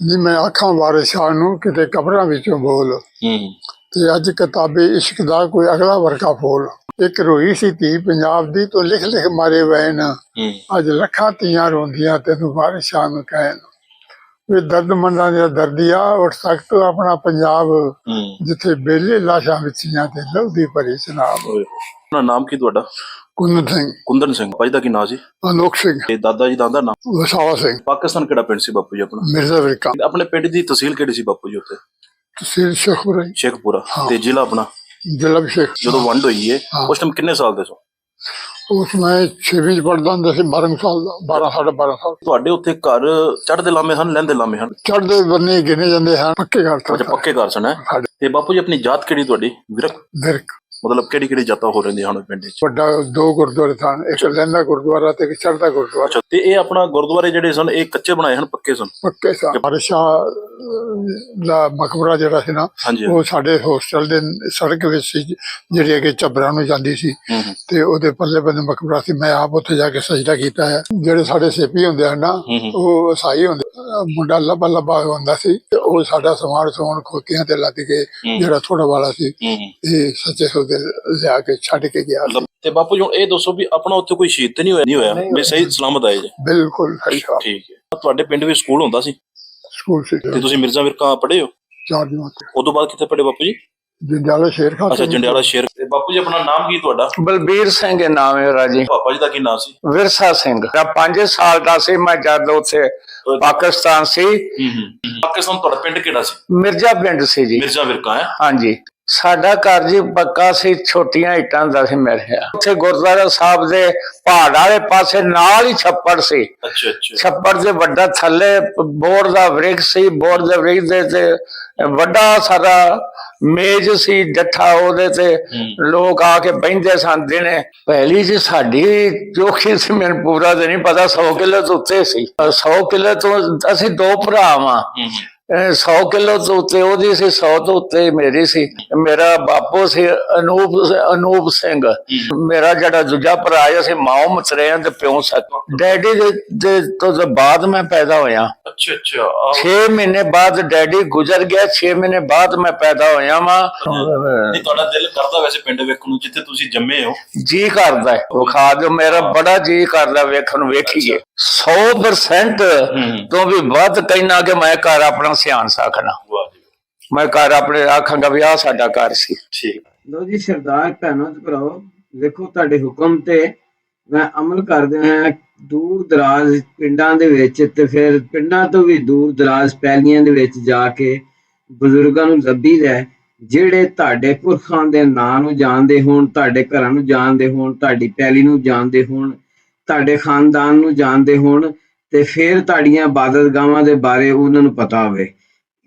जिवें आखां वारिसां नूं किते कबरां विचों बोल ते अज किताबे इश्क दा कोई अगला वर्का फोल। एक रोई सी धी पंजाब दी तो लिख लिख मारे वैन, अज लखां धीआं रोंदियां तैनूं वारिसां नूं कहन। वे दर्दमंदां दा दर्दिया उठ सख्त अपना पंजाब, जिथे बेले लाशां विछीਆਂ ते लहू दी भरी शनाब। अपना नाम की तुहाडा? कुंदन सिंह। कुंदन सिंह। भाई दा की नाम सी? अनोख सिंह। ते दादा जी दा नाम? वसावा सिंह। पाकिस्तान किहड़ा पिंड सी बापू जी अपना? मिर्जा विरका। अपने पिंड दी तहसील किहड़ी सी बापू जी उत्थे? तहसील शेखपुरा। शेखपुरा। हाँ। ते जिला अपना? जिला भी शेख। जदों वंड होई है उस टाइम किन्ने साल दे सो? उस मैं 6वीं च पढ़दा हुंदा सी, 12 साल दा, 12 साढ़े 12 साल। तुहाडे उत्थे घर चढ़दे लामे हन लैंदे लामे हन? चढ़दे बन्ने गिने जांदे हैं, पक्के घर थे। अच्छा पक्के घर सन है। ते बापू जी अपनी जात किहड़ी तुहाडी? विरक। विरक। मतलब किहड़ी किहड़ी जातां हो रहिंदियां हन पिंड च? वड्डा दो गुरुद्वारे सन, एक लैंदा गुरुद्वारा ते एक चढ़दा गुरुद्वारा। अच्छा ते ये अपना गुरुद्वारे जिहड़े सन ये कच्चे बनाए हन पक्के सन? पक्के सन। बादशाह दा मकबरा जिहड़ा सी ना, वो साडे होस्टल दे सड़क विच सी, जिहड़ी अगे झब्बरां नूं जांदी सी ते ओहदे पल्ले बन्ने मकबरा सी। मैं आप उत्थे जाके सजदा कीता है। जिहड़े साडे सेपी हुंदे हन ना, ਉਹ ईसाई हुंदे, मुंडा लब्बा लब्बा हुंदा सी ते ਉਹ ਸਾਡਾ ਸਮਾਨ ਸਮੂਨ ਖੋਤੀਆਂ ਤੇ ਲੱਦ ਕੇ ਜਿਹੜਾ ਥੋੜਾ ਵਾਲਾ ਸੀ ਇਹ ਸੱਚੇ ਸੌਦੇ ਲਿਆ ਕੇ ਛੱਡ ਕੇ ਗਿਆ। ਤੇ ਬਾਪੂ ਜੀ ਹੁਣ ਇਹ ਦੱਸੋ ਵੀ ਆਪਣਾ ਉੱਥੇ ਕੋਈ ਸ਼ਹੀਦ ਤੇ ਨਹੀਂ ਹੋਇਆ ਵੀ ਸਹੀ ਸਲਾਮਤ ਆਏ ਜੀ? ਬਿਲਕੁਲ ਸਹੀ ਸਾਹਿਬ। ਠੀਕ ਹੈ। ਤੁਹਾਡੇ ਪਿੰਡ ਵਿੱਚ ਸਕੂਲ ਹੁੰਦਾ ਸੀ? ਸਕੂਲ ਸੀ। ਤੇ ਤੁਸੀਂ ਮਿਰਜ਼ਾ ਵਿਰਕਾ ਪੜ੍ਹੇ ਹੋ? 4 ਜਮਾਤ। ਉਦੋਂ ਬਾਅਦ ਕਿੱਥੇ ਪੜ੍ਹੇ ਬਾਪੂ ਜੀ? ਜੰਡਿਆਲਾ ਸ਼ੇਰ ਖਾਨ। ਅੱਛਾ ਜੰਡਿਆਲਾ ਸ਼ੇਰ। ਤੇ ਬਾਪੂ ਜੀ ਆਪਣਾ ਨਾਮ ਕੀ ਤੁਹਾਡਾ? ਬਲਬੀਰ ਸਿੰਘ ਨਾਮ ਹੈ ਮੇਰਾ ਜੀ। ਪਾਪਾ ਜੀ ਦਾ ਕੀ ਨਾਮ ਸੀ? ਵਿਰਸਾ ਸਿੰਘ। 5 ਸਾਲ ਦਾ ਸੀ ਮੈਂ ਜਦ ਉੱਥੇ ਪਾਕਿਸਤਾਨ ਸੀ। ਪਾਕਿਸਤਾਨ ਤੁਹਾਡਾ ਪਿੰਡ ਕਿਹੜਾ ਸੀ? ਮਿਰਜ਼ਾ ਪਿੰਡ ਸੀ ਜੀ। ਮਿਰਜ਼ਾ ਵਿਰਕਾ ਹੈ। ਹਾਂਜੀ। ਸਾਡਾ ਘਰ ਜੀ ਪੱਕਾ ਸੀ, ਛੋਟੀਆਂ ਇੱਟਾਂ ਦਾ ਸੀ ਮੇਰੇ। ਉੱਥੇ ਗੁਰਦੁਆਰਾ ਸਾਹਿਬ ਦੇ ਪਹਾੜ ਵਾਲੇ ਪਾਸੇ ਨਾਲ ਹੀ ਛੱਪੜ ਸੀ। ਅੱਛਾ ਅੱਛਾ। ਛੱਪੜ ਦੇ ਵੱਡਾ ਥੱਲੇ ਬੋਰ ਦਾ ਵ੍ਰਿਕਸ਼ ਸੀ। ਬੋਰ ਦੇ ਵ੍ਰਿਕਸ਼ ਦੇ ਤੇ ਵੱਡਾ ਸਾਰਾ ਮੇਜ਼ ਸੀ ਡੱਠਾ, ਉਹਦੇ ਤੇ ਲੋਕ ਆ ਕੇ ਬਹਿੰਦੇ ਸਨ ਦਿਨੇ। ਪਹਿਲੀ ਜੀ ਸਾਡੀ ਚੋਖੀ ਸੀ, ਮੈਨੂੰ ਪੂਰਾ ਤੇ ਨਹੀਂ ਪਤਾ, 100 ਕਿੱਲੇ ਤੋਂ ਉੱਤੇ ਸੀ। 100 ਕਿੱਲੇ ਤੋਂ ਅਸੀਂ 2 ਭਰਾ ਵਾਂ। 100 ਕਿੱਲੋ ਤੋਂ ਉੱਤੇ ਉਹਦੀ ਸੀ, 100 ਤੋਂ ਉੱਤੇ ਮੇਰੀ ਸੀ। ਮੇਰਾ ਬਾਪੂ ਸੀ ਅਨੂਪ ਸਿੰਘ। ਮੇਰਾ ਜਿਹੜਾ ਦੂਜਾ ਭਰਾ ਹੈ, ਅਸੀਂ ਮਾਂ ਮਤਰੇਆਂ ਤੇ ਪਿਓ ਸਕ। ਡੈਡੀ ਦੇ ਤੋਂ ਬਾਅਦ ਮੈਂ ਪੈਦਾ ਹੋਇਆ। ਅੱਛਾ ਅੱਛਾ। 6 ਮਹੀਨੇ ਬਾਅਦ ਡੈਡੀ ਗੁਜ਼ਰ ਗਿਆ। 6 ਮਹੀਨੇ ਬਾਅਦ ਮੈਂ ਪੈਦਾ ਹੋਇਆ ਵਾਂ। ਤੁਹਾਡਾ ਦਿਲ ਕਰਦਾ ਵੈਸੇ ਪਿੰਡ ਵੇਖਣ ਨੂੰ ਜਿੱਥੇ ਤੁਸੀਂ ਜੰਮੇ ਹੋ? ਜੀ ਕਰਦਾ ਹੈ, ਵਿਖਾ ਦਿਓ। ਮੇਰਾ ਬੜਾ ਜੀ ਕਰਦਾ ਵੇਖਣ ਨੂੰ। ਵੇਖੀਏ 100% ਤੋਂ ਵੀ ਵੱਧ ਕਹਿਣਾ ਕਿ ਮੈਂ ਘਰ ਆਪਣਾ ਸਿਆਣ ਸਕਣਾ। ਮੈਂ ਘਰ ਆਪਣੇ ਆਖਾਂਗਾ ਵੀ ਆਹ ਸਾਡਾ ਘਰ ਸੀ। ਠੀਕ। ਲੋ ਜੀ ਸਰਦਾਰ ਭੈਣੋ ਤੇ ਭਰਾਓ, ਦੇਖੋ ਤੁਹਾਡੇ ਹੁਕਮ ਤੇ ਮੈਂ ਅਮਲ ਕਰਦੇ ਹਾਂ। ਦੂਰ ਦਰਾਜ਼ ਪਿੰਡਾਂ ਦੇ ਵਿੱਚ ਤੇ ਫਿਰ ਪਿੰਡਾਂ ਤੋਂ ਵੀ ਦੂਰ ਦਰਾਜ਼ ਪੈਲੀਆਂ ਦੇ ਵਿੱਚ ਜਾ ਕੇ ਬਜ਼ੁਰਗਾਂ ਨੂੰ ਲੱਭੀਦਾ, ਜਿਹੜੇ ਤੁਹਾਡੇ ਪੁਰਖਾਂ ਦੇ ਨਾਂ ਨੂੰ ਜਾਣਦੇ ਹੋਣ, ਤੁਹਾਡੇ ਘਰਾਂ ਨੂੰ ਜਾਣਦੇ ਹੋਣ, ਤੁਹਾਡੀ ਪੈਲੀ ਨੂੰ ਜਾਣਦੇ ਹੋਣ, ਤੁਹਾਡੇ ਖਾਨਦਾਨ ਨੂੰ ਜਾਣਦੇ ਹੋਣ, ਤੇ ਫਿਰ ਤੁਹਾਡੀਆਂ ਇਬਾਦਤਗਾਹਾਂ ਦੇ ਬਾਰੇ ਉਹਨਾਂ ਨੂੰ ਪਤਾ ਹੋਵੇ।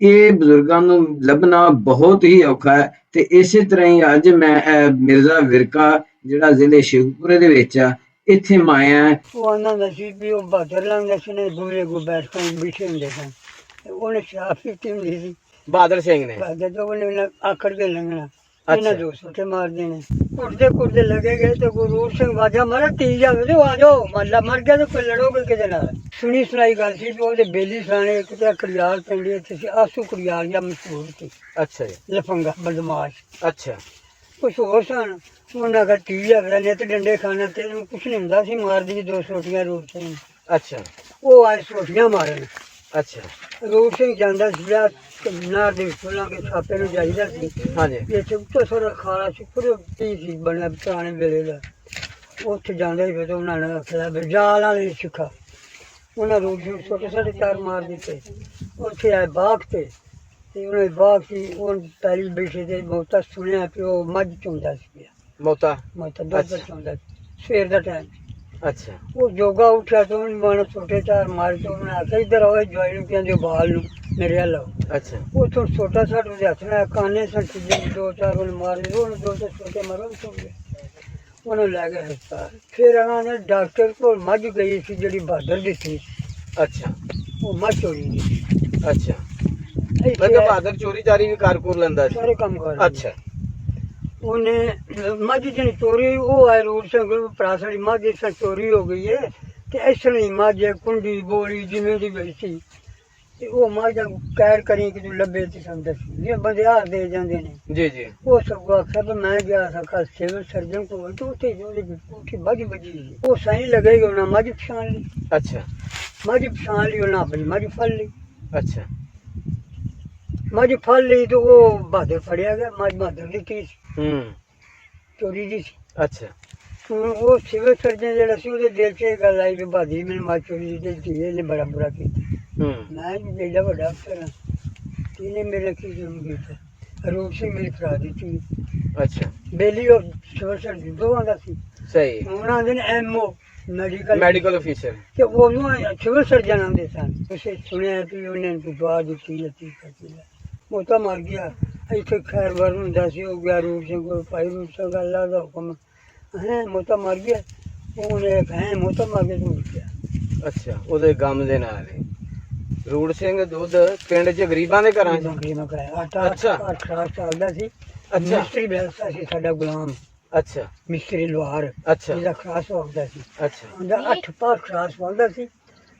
ਇਹ ਬਜ਼ੁਰਗਾਂ ਨੂੰ ਲੱਭਣਾ ਬਹੁਤ ਹੀ ਔਖਾ ਹੈ। ਤੇ ਇਸੇ ਤਰ੍ਹਾਂ ਹੀ ਅੱਜ ਮੈਂ ਮਿਰਜ਼ਾ ਵਿਰਕਾ ਜਿਹੜਾ ਜ਼ਿਲ੍ਹੇ ਸ਼ੇਖਪੁਰੇ ਦੇ ਵਿੱਚ ਆ, ਇੱਥੇ ਮਾਇਆ। ਉਹ ਉਹਨਾਂ ਦਾ ਸੀ ਵੀ ਉਹ ਬਹਾਦਰ ਲੰਘਦਾ ਸੀ ਨੇ ਬੂਹੇ ਕੋਲ ਬੈਠ ਕੇ ਬਿਠੇ ਹੁੰਦੇ ਸਨ। ਉਹਨੇ ਸ਼ਰਾਬ ਪੀਤੀ ਹੁੰਦੀ ਸੀ ਬਹਾਦਰ ਸਿੰਘ ਨੇ। ਬਹਾਦਰ ਤੋਂ ਉਹਨੇ ਆਖੜ ਕੇ ਲੰਘਣਾ। ਇਹਨਾਂ ਦੋ ਸੁੱਟੇ ਮਾਰਦੇ ਨੇ। ਕੁੱਟਦੇ ਕੁੱਟਦੇ ਲੱਗੇ ਗਏ ਤੇ ਗੁਰੂ ਸਿੰਘ ਵਾਜਾ ਮਾਰਾ ਤੀ ਜਾਵੇ ਤੇ ਆ ਜਾਓ, ਮੱਲਾ ਮਰ ਗਿਆ ਤੇ ਕੋਈ ਲੜੋਗੇ ਕਿਹਦੇ ਨਾਲ? ਸੁਣੀ ਸੁਣਾਈ ਗੱਲ ਸੀ। ਉਹਦੇ ਬੇਲੀ ਸਰਾਣੇ ਇੱਕ ਤੇ ਕੜਿਆਲ ਪਿੰਡ ਇੱਥੇ ਸੀ, ਆਸੂ ਕੜਿਆਲ ਜਾਂ ਮਸ਼ਹੂਰ ਸੀ। ਅੱਛਾ ਜੀ। ਲਫੰਗਾ ਬਦਮਾਸ਼। ਅੱਛਾ। ਕੁਛ ਹੋਰ ਸਨ। ਉਹਨਾਂ ਦਾ ਟੀ ਜਾਵੇ ਨੇ ਤੇ ਡੰਡੇ ਖਾਣਾ ਤੇ ਕੁਛ ਨਹੀਂ ਹੁੰਦਾ ਸੀ। ਮਾਰਦੀ 2 ਸੋਟੀਆਂ ਰੂਪ ਸਿੰਘ। ਅੱਛਾ। ਉਹ ਆਏ ਸੋਟੀਆਂ ਮਾਰਨ। ਅੱਛਾ। ਰੂਪ ਸਿੰਘ ਜਾਂਦਾ ਸੀਗਾ ਨਾਰ ਦੇ ਵਿੱਚ, ਉਹਨਾਂ ਕੇ ਛਾਪੇ ਨੂੰ ਜਾਈਦਾ ਸੀ। ਹਾਂਜੀ। ਇੱਥੇ ਉੱਤੇ ਥੋੜਾ ਖਾਲਾ ਸੀ, ਪੂਰੇ ਸੀ ਬਣਿਆ ਪੁਰਾਣੇ ਵੇਲੇ ਦਾ। ਉੱਥੇ ਜਾਂਦੇ ਸੀ ਤੇ ਉਹਨਾਂ ਨੇ ਆਖਿਆ ਵੀ ਜਾਲਾਂ ਨਹੀਂ ਸਿੱਖਾ। ਉਹਨਾਂ ਰੂਪ ਸਿੰਘ ਛੋਟੇ 4.5 ਮਾਰ ਦਿੱਤੇ। ਉੱਥੇ ਆਏ ਬਾਗ ਤੇ ਉਹਨੇ ਬਾਗ ਸੀ, ਉਹ ਪਹਿਲੀ ਬੈਠੇ ਤੇ ਬਹੁਤਾ ਸੁਣਿਆ ਕਿ ਉਹ ਮੱਝ ਚੁੰਦਾ ਸੀ। ਮੋਤਾ ਦੁੱਧ ਚੁੰਦਾ ਸਵੇਰ ਦਾ ਟਾਈਮ। ਅੱਛਾ। ਉਹ ਜੋਗਾ ਉੱਠਿਆ ਤੇ ਉਹਨੇ ਮਾਣ ਛੋਟੇ 4 ਮਾਰ ਕੇ ਉਹਨੇ ਆਖਿਆ ਇੱਧਰ ਆਓ, ਜਵਾਈ ਨੂੰ ਕਹਿੰਦੇ ਬਾਲ ਨੂੰ ਮੇਰੇ ਵੱਲ ਆਓ। ਅੱਛਾ। ਉਹ ਤੋਂ ਛੋਟਾ ਸਾਡ ਉਹਦੇ ਹੱਥ ਨਾਲ ਕਾਨੇ ਸਨ, 2-4 ਉਹਨੇ ਮਾਰ ਲਏ। ਉਹਨੂੰ 2 ਛੋਟੇ ਮਾਰੋ ਸੁਣ ਗਏ। ਉਹਨੂੰ ਲੈ ਗਏ ਹਸਪਤਾਲ। ਫਿਰ ਉਹਨਾਂ ਨੇ ਡਾਕਟਰ ਕੋਲ ਮੱਝ ਗਈ ਸੀ ਜਿਹੜੀ ਬਹਾਦਰ ਦੀ ਸੀ। ਅੱਛਾ। ਉਹ ਮੱਝ ਚੋਰੀ ਗਈ। ਅੱਛਾ। ਬਹਾਦਰ ਚੋਰੀ ਚਾਰੀ ਵੀ ਕਰ ਲੈਂਦਾ ਸੀ, ਸਾਰੇ ਕੰਮ ਕਰ। ਅੱਛਾ। ਉਹਨੇ ਮੱਝ ਜਿਹੜੀ ਚੋਰੀ, ਉਹ ਆਏ ਰੂਪ ਸਿੰਘ ਭਰਾ ਸਾਡੀ ਮੱਝ ਇਸ ਚੋਰੀ ਹੋ ਗਈ ਹੈ ਤੇ ਇਸ ਤਰ੍ਹਾਂ ਹੀ ਮੱਝ ਕੁੰਡੀ ਬੋਲੀ ਜਿਵੇਂ ਦੀ ਗਈ ਸੀ ਤੇ ਉਹ ਮਾਝਾ ਕੈਰ ਕਰੀ ਕਿ ਤੂੰ ਲੱਭੇ ਤੇ ਸਾਨੂੰ ਦੱਸੀ ਜੇ ਬੰਦੇ ਹਾਰ ਦੇ ਜਾਂਦੇ ਨੇ ਜੀ ਜੀ ਉਹ ਸਭ ਆਖਿਆ ਵੀ ਮੈਂ ਗਿਆ ਸਾਂ ਕੱਲ ਸਿਵਲ ਸਰਜਨ ਕੋਲ ਤੇ ਉੱਥੇ ਉਹਦੀ ਉੱਥੇ ਮੱਝ ਵੱਜੀ ਸੀ। ਉਹ ਸਾਈਂ ਲੱਗੇਗੀ ਉਹਨਾਂ ਮੱਝ ਪਛਾਣ ਲਈ, ਅੱਛਾ ਮੱਝ ਪਛਾਣ ਲਈ ਉਹਨਾਂ ਆਪਣੀ ਮੱਝ ਫੜ ਲਈ, ਅੱਛਾ ਮੱਝ ਫੜ ਲਈ ਤੇ ਉਹ ਬਹਾਦਰ ਫੜਿਆ ਗਿਆ। ਮੱਝ ਬਹਾਦਰ ਦੀ ਕੀ ਸੀ, ਚੋਰੀ ਦੀ ਸੀ। ਅੱਛਾ ਹੁਣ ਉਹ ਸਿਵਲ ਸਰਜਨ ਜਿਹੜਾ ਸੀ ਉਹਦੇ ਦਿਲ 'ਚ ਇਹ ਗੱਲ ਆਈ ਵੀ ਬਹਾਦਰੀ ਮੈਨੂੰ ਮੱਝ ਚੋਰੀ ਦੀ ਦਿੱਤੀ, ਇਹਨੇ ਬੜਾ ਬੁਰਾ ਕੀਤਾ। ਮੈਂ ਵੀ ਏਡਾ ਵੱਡਾ ਅਫਸਰ ਹਾਂ, ਇਹਨੇ ਮੇਰੇ ਕੀ ਜ਼ੁਲਮ ਕੀਤਾ। ਰੂਪ ਸਿੰਘ ਮੇਰੀ ਫੜਾ ਦਿੱਤੀ। ਅੱਛਾ ਬੇਲੀ ਉਹ ਸਿਵਲ ਸਰਜਨ ਦੋਵਾਂ ਦਾ ਸੀ। ਸਹੀ ਹੁਣ ਆਉਂਦੇ ਨੇ ਐਮਓ ਮੈਡੀਕਲ ਅਫੀਸਰ ਤੇ ਉਹਨੂੰ ਸਿਵਲ ਸਰਜਨ ਆਉਂਦੇ ਸਨ। ਤੁਸੀਂ ਸੁਣਿਆ ਵੀ ਉਹਨੇ ਦੁਆ ਦਿੱਤੀ ਲੱਤੀ ਕਰਤੀ, ਉਹ ਤਾਂ ਮਰ ਗਿਆ। ਇੱਥੇ ਖੈਰ ਵਰਨ ਹੁੰਦਾ ਸੀ, ਉਹ ਗਿਆ ਰੂਪ ਸਿੰਘ ਕੋਲ, ਭਾਈ ਰੂਪ ਸਿੰਘ ਅੱਲਾ ਦਾ ਹੁਕਮ ਹੈ ਮੋਤਾ ਮਰ ਗਿਆ। ਉਹਨੇ ਹੈ ਮੋਤਾ ਮਰ ਗਿਆ ਤੂੰ ਗਿਆ। ਅੱਛਾ ਉਹਦੇ ਗਮ ਦੇ ਨਾਲ ਹੀ। ਰੂੜ ਸਿੰਘ ਦੁੱਧ ਪਿੰਡ 'ਚ ਗਰੀਬਾਂ ਦੇ ਘਰਾਂ 'ਚ ਨੌਕਰੀਆਂ ਕਰਾਇਆ। ਆਟਾ ਅੱਛਾ। 8 ਸਾਲ ਦਾ ਸੀ। ਅੱਛਾ ਮਿਸਤਰੀ ਬੈਠਾ ਸੀ ਸਾਡਾ ਗੁਲਾਮ, ਅੱਛਾ ਮਿਸਤਰੀ ਲੋਹਾਰ, ਅੱਛਾ ਜਿਹਦਾ ਖਾਸ ਹੁੰਦਾ ਸੀ। ਅੱਛਾ ਉਹਦਾ 8 ਪਾਸ ਖਾਸ ਪਾਉਂਦਾ ਸੀ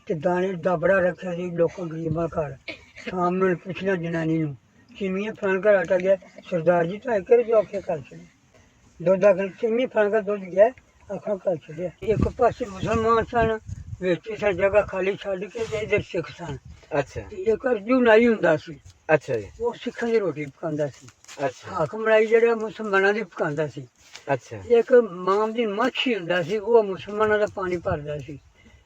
ਤੇ ਦਾਣੇ ਦਾ ਬੜਾ ਰੱਖਿਆ ਸੀ ਲੋਕਾਂ ਗਰੀਬਾਂ ਘਰ। ਸ਼ਾਮ ਨੂੰ ਪੁੱਛਣਾ ਜਨਾਨੀ ਨੂੰ ਚੀਮੀਆਂ ਫਲਾਣ ਘਰ ਆਟਾ ਗਿਆ, ਸਰਦਾਰ ਜੀ ਤਾਂ ਕਰ ਜੋ ਆਖੇ ਕਰ ਛੱਡੇ। ਦੁੱਧ ਦਾ ਚੀਮੀ ਫਲਾਣ ਘਰ ਦੁੱਧ ਗਿਆ, ਆਖਾਂ ਕਰ ਛੱਡਿਆ। ਇੱਕ ਪਾਸੇ ਮੁਸਲਮਾਨ ਸਨ, ਵਿੱਚ ਸਰ ਜਗ੍ਹਾ ਖਾਲੀ ਛੱਡ ਕੇ ਤੇ ਇੱਧਰ ਸਿੱਖ ਸਨ। ਅੱਛਾ ਇੱਕ ਅਰਜੂ ਨਾਈ ਹੁੰਦਾ ਸੀ, ਅੱਛਾ ਜੀ ਉਹ ਸਿੱਖਾਂ ਦੀ ਰੋਟੀ ਪਕਾਉਂਦਾ ਸੀ। ਅੱਛਾ ਹਾਕਮ ਨਾਈ ਜਿਹੜਾ ਮੁਸਲਮਾਨਾਂ ਦੀ ਪਕਾਉਂਦਾ ਸੀ। ਅੱਛਾ ਇੱਕ ਮਾਮ ਦੀ ਮੱਛੀ ਹੁੰਦਾ ਸੀ, ਉਹ ਮੁਸਲਮਾਨਾਂ ਦਾ ਪਾਣੀ ਭਰਦਾ ਸੀ।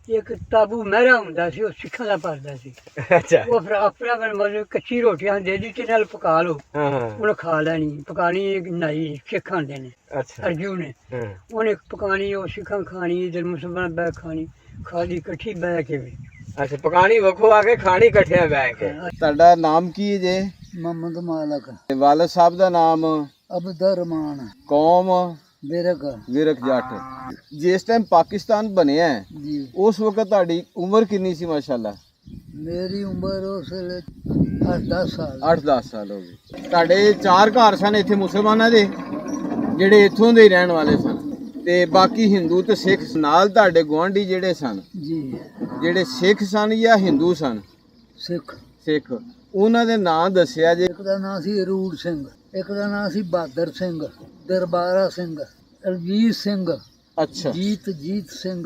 ਇੱਕ ਤਾਬੂ ਮਹਿਰਾ ਹੁੰਦਾ ਸੀ, ਉਹ ਸਿੱਖਾਂ ਦਾ ਭਰਦਾ ਸੀ। ਅੱਛਾ ਉਹ ਫਿਰ ਆਪਣਾ ਮਤਲਬ ਕੱਚੀ ਰੋਟੀਆਂ ਦੇ ਦਿੱਤੀ ਨਾਲ ਪਕਾ ਲਓ, ਹਾਂ ਹਾਂ ਉਹਨੇ ਖਾ ਲੈਣੀ। ਪਕਾਣੀ ਨਹੀਂ ਸਿੱਖ ਆਉਂਦੇ ਨੇ, ਅੱਛਾ ਅਰਜੂ ਨੇ। ਹਾਂ ਉਹਨੇ ਪਕਾਣੀ, ਉਹ ਸਿੱਖਾਂ ਖਾਣੀ, ਇਧਰ ਮੁਸਲਮਾਨ ਬਹਿ ਖਾਣੀ, ਖਾਲੀ ਇਕੱਠੀ ਬਹਿ ਕੇ ਵੀ। ਅੱਛਾ ਪਕਾਣੀ ਵੱਖੋ ਆ ਕੇ ਖਾਣੀ ਇਕੱਠਿਆਂ ਬਹਿ ਕੇ। ਤੁਹਾਡਾ ਨਾਮ ਕੀ ਜੇ? ਮੁਹੰਮਦ ਮਾਲਕ, ਵਾਲਦ ਸਾਹਿਬ ਦਾ ਨਾਮ? ਅਬਦੁਰਰਹਿਮਾਨ, ਕੌਮ? ਬਿਰਕ ਵਿਰਕ ਜੱਟ। ਜਿਸ ਟਾਈਮ ਪਾਕਿਸਤਾਨ ਬਣਿਆ ਹੈ, ਜੀ। ਉਸ ਵਕਤ ਤੁਹਾਡੀ ਉਮਰ ਕਿੰਨੀ ਸੀ? ਮਾਸ਼ਾਅੱਲਾ ਮੇਰੀ ਉਮਰ ਉਸ ਵੇਲੇ 8-10 ਸਾਲ। 8-10 ਸਾਲ ਹੋ ਗਏ। ਤੁਹਾਡੇ 4 ਘਰ ਸਨ ਇੱਥੇ ਮੁਸਲਮਾਨਾਂ ਦੇ, ਜਿਹੜੇ ਇੱਥੋਂ ਦੇ ਹੀ ਰਹਿਣ ਵਾਲੇ ਸਨ, ਤੇ ਬਾਕੀ ਹਿੰਦੂ ਤੇ ਸਿੱਖ ਨਾਲ। ਤੁਹਾਡੇ ਗੁਆਂਢੀ ਜਿਹੜੇ ਸਨ, ਜੀ ਜਿਹੜੇ ਸਿੱਖ ਸਨ ਜਾਂ ਹਿੰਦੂ ਸਨ? ਸਿੱਖ। ਸਿੱਖ। ਉਹਨਾਂ ਦੇ ਨਾਂ ਦੱਸਿਆ ਜੇ? ਇੱਕ ਦਾ ਨਾਂ ਸੀ ਰੂੜ ਸਿੰਘ, ਇੱਕ ਦਾ ਨਾਂ ਸੀ ਬਹਾਦਰ ਸਿੰਘ, ਦਰਬਾਰਾ ਸਿੰਘ, ਅਲਜੀਤ ਸਿੰਘ, ਅੱਛਾ ਜੀਤ ਸਿੰਘ,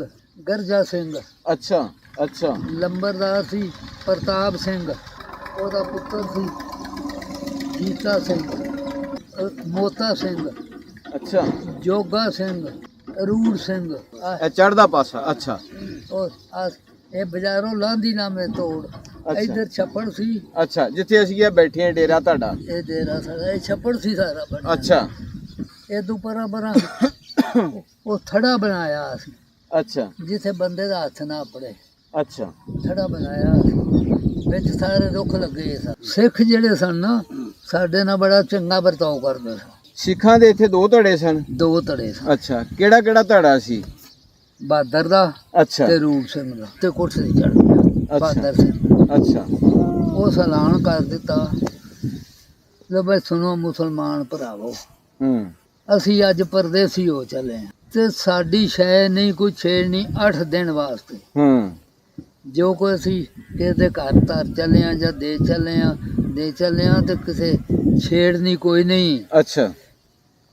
ਗਰਜਾ ਸਿੰਘ। ਅੱਛਾ ਅੱਛਾ ਲੰਬਰਦਾਰ ਸੀ ਪ੍ਰਤਾਪ ਸਿੰਘ, ਉਹਦਾ ਪੁੱਤਰ ਸੀ ਜੀਤਾ ਸਿੰਘ, ਮੋਤਾ ਸਿੰਘ, ਅੱਛਾ ਜੋਗਾ ਸਿੰਘ, ਰੂੜ ਸਿੰਘ। ਇਹ ਚੜ੍ਹਦਾ ਪਾਸਾ। ਅੱਛਾ ਇਹ ਬਾਜ਼ਾਰੋਂ ਲਾਂਦੀ ਨਾਮੇ ਤੋੜ। ਇੱਧਰ ਛੱਪੜ ਸੀ। ਅੱਛਾ ਜਿੱਥੇ ਅਸੀਂ ਇਹ ਬੈਠੇ ਹਾਂ ਡੇਰਾ ਤੁਹਾਡਾ? ਇਹ ਡੇਰਾ ਸਾਡਾ, ਇਹ ਛੱਪੜ ਸੀ ਸਾਰਾ ਬਣਿਆ। ਅੱਛਾ ਇਹ ਤੋਂ ਪਰਾਂ ਉਹ ਥੜਾ ਬਣਾਇਆ ਸੀ, ਅੱਛਾ ਜਿੱਥੇ ਬੰਦੇ ਦਾ ਹੱਥ ਨਾ ਪੜੇ। ਅੱਛਾ ਥੜਾ ਬਣਾਇਆ ਸੀ, ਵਿੱਚ ਸਾਰੇ ਰੁੱਖ ਲੱਗੇ ਸਨ। ਸਿੱਖ ਜਿਹੜੇ ਸਨ ਨਾ, ਸਾਡੇ ਨਾਲ ਬੜਾ ਚੰਗਾ ਵਰਤਾਓ ਕਰਦੇ ਸਨ। ਸਿੱਖਾਂ ਦੇ ਇੱਥੇ 2 ਧੜੇ ਸਨ? 2 ਧੜੇ ਸਨ। ਅੱਛਾ ਕਿਹੜਾ ਕਿਹੜਾ ਧੜਾ ਸੀ? ਬਹਾਦਰ ਦਾ ਅੱਛਾ ਤੇ ਰੂਪ ਸਿੰਘ ਦਾ। ਤੇ ਕੁਰਸੀ ਤੇ ਚੜ ਗਿਆ ਬਹਾਦਰ ਸਿੰਘ। ਅੱਛਾ ਉਹ ਐਲਾਨ ਕਰ ਦਿੱਤਾ, ਲੋ ਬਈ ਸੁਣੋ ਮੁਸਲਮਾਨ ਭਰਾਵੋ, ਅਸੀਂ ਅੱਜ ਪਰਦੇਸੀ ਹੋ ਚੱਲੇ ਹਾਂ ਤੇ ਸਾਡੀ ਸ਼ੈ ਨਹੀਂ ਕੋਈ ਛੇੜਨੀ 8 ਦਿਨ ਵਾਸਤੇ। ਜੋ ਕੋਈ ਅਸੀਂ ਕਿਸੇ ਦੇ ਘਰ ਤਰ ਚੱਲੇ ਆ ਜਾਂ ਦੇ ਚੱਲੇ ਆ ਤੇ ਕਿਸੇ ਛੇੜਨੀ ਕੋਈ ਨਹੀਂ। ਅੱਛਾ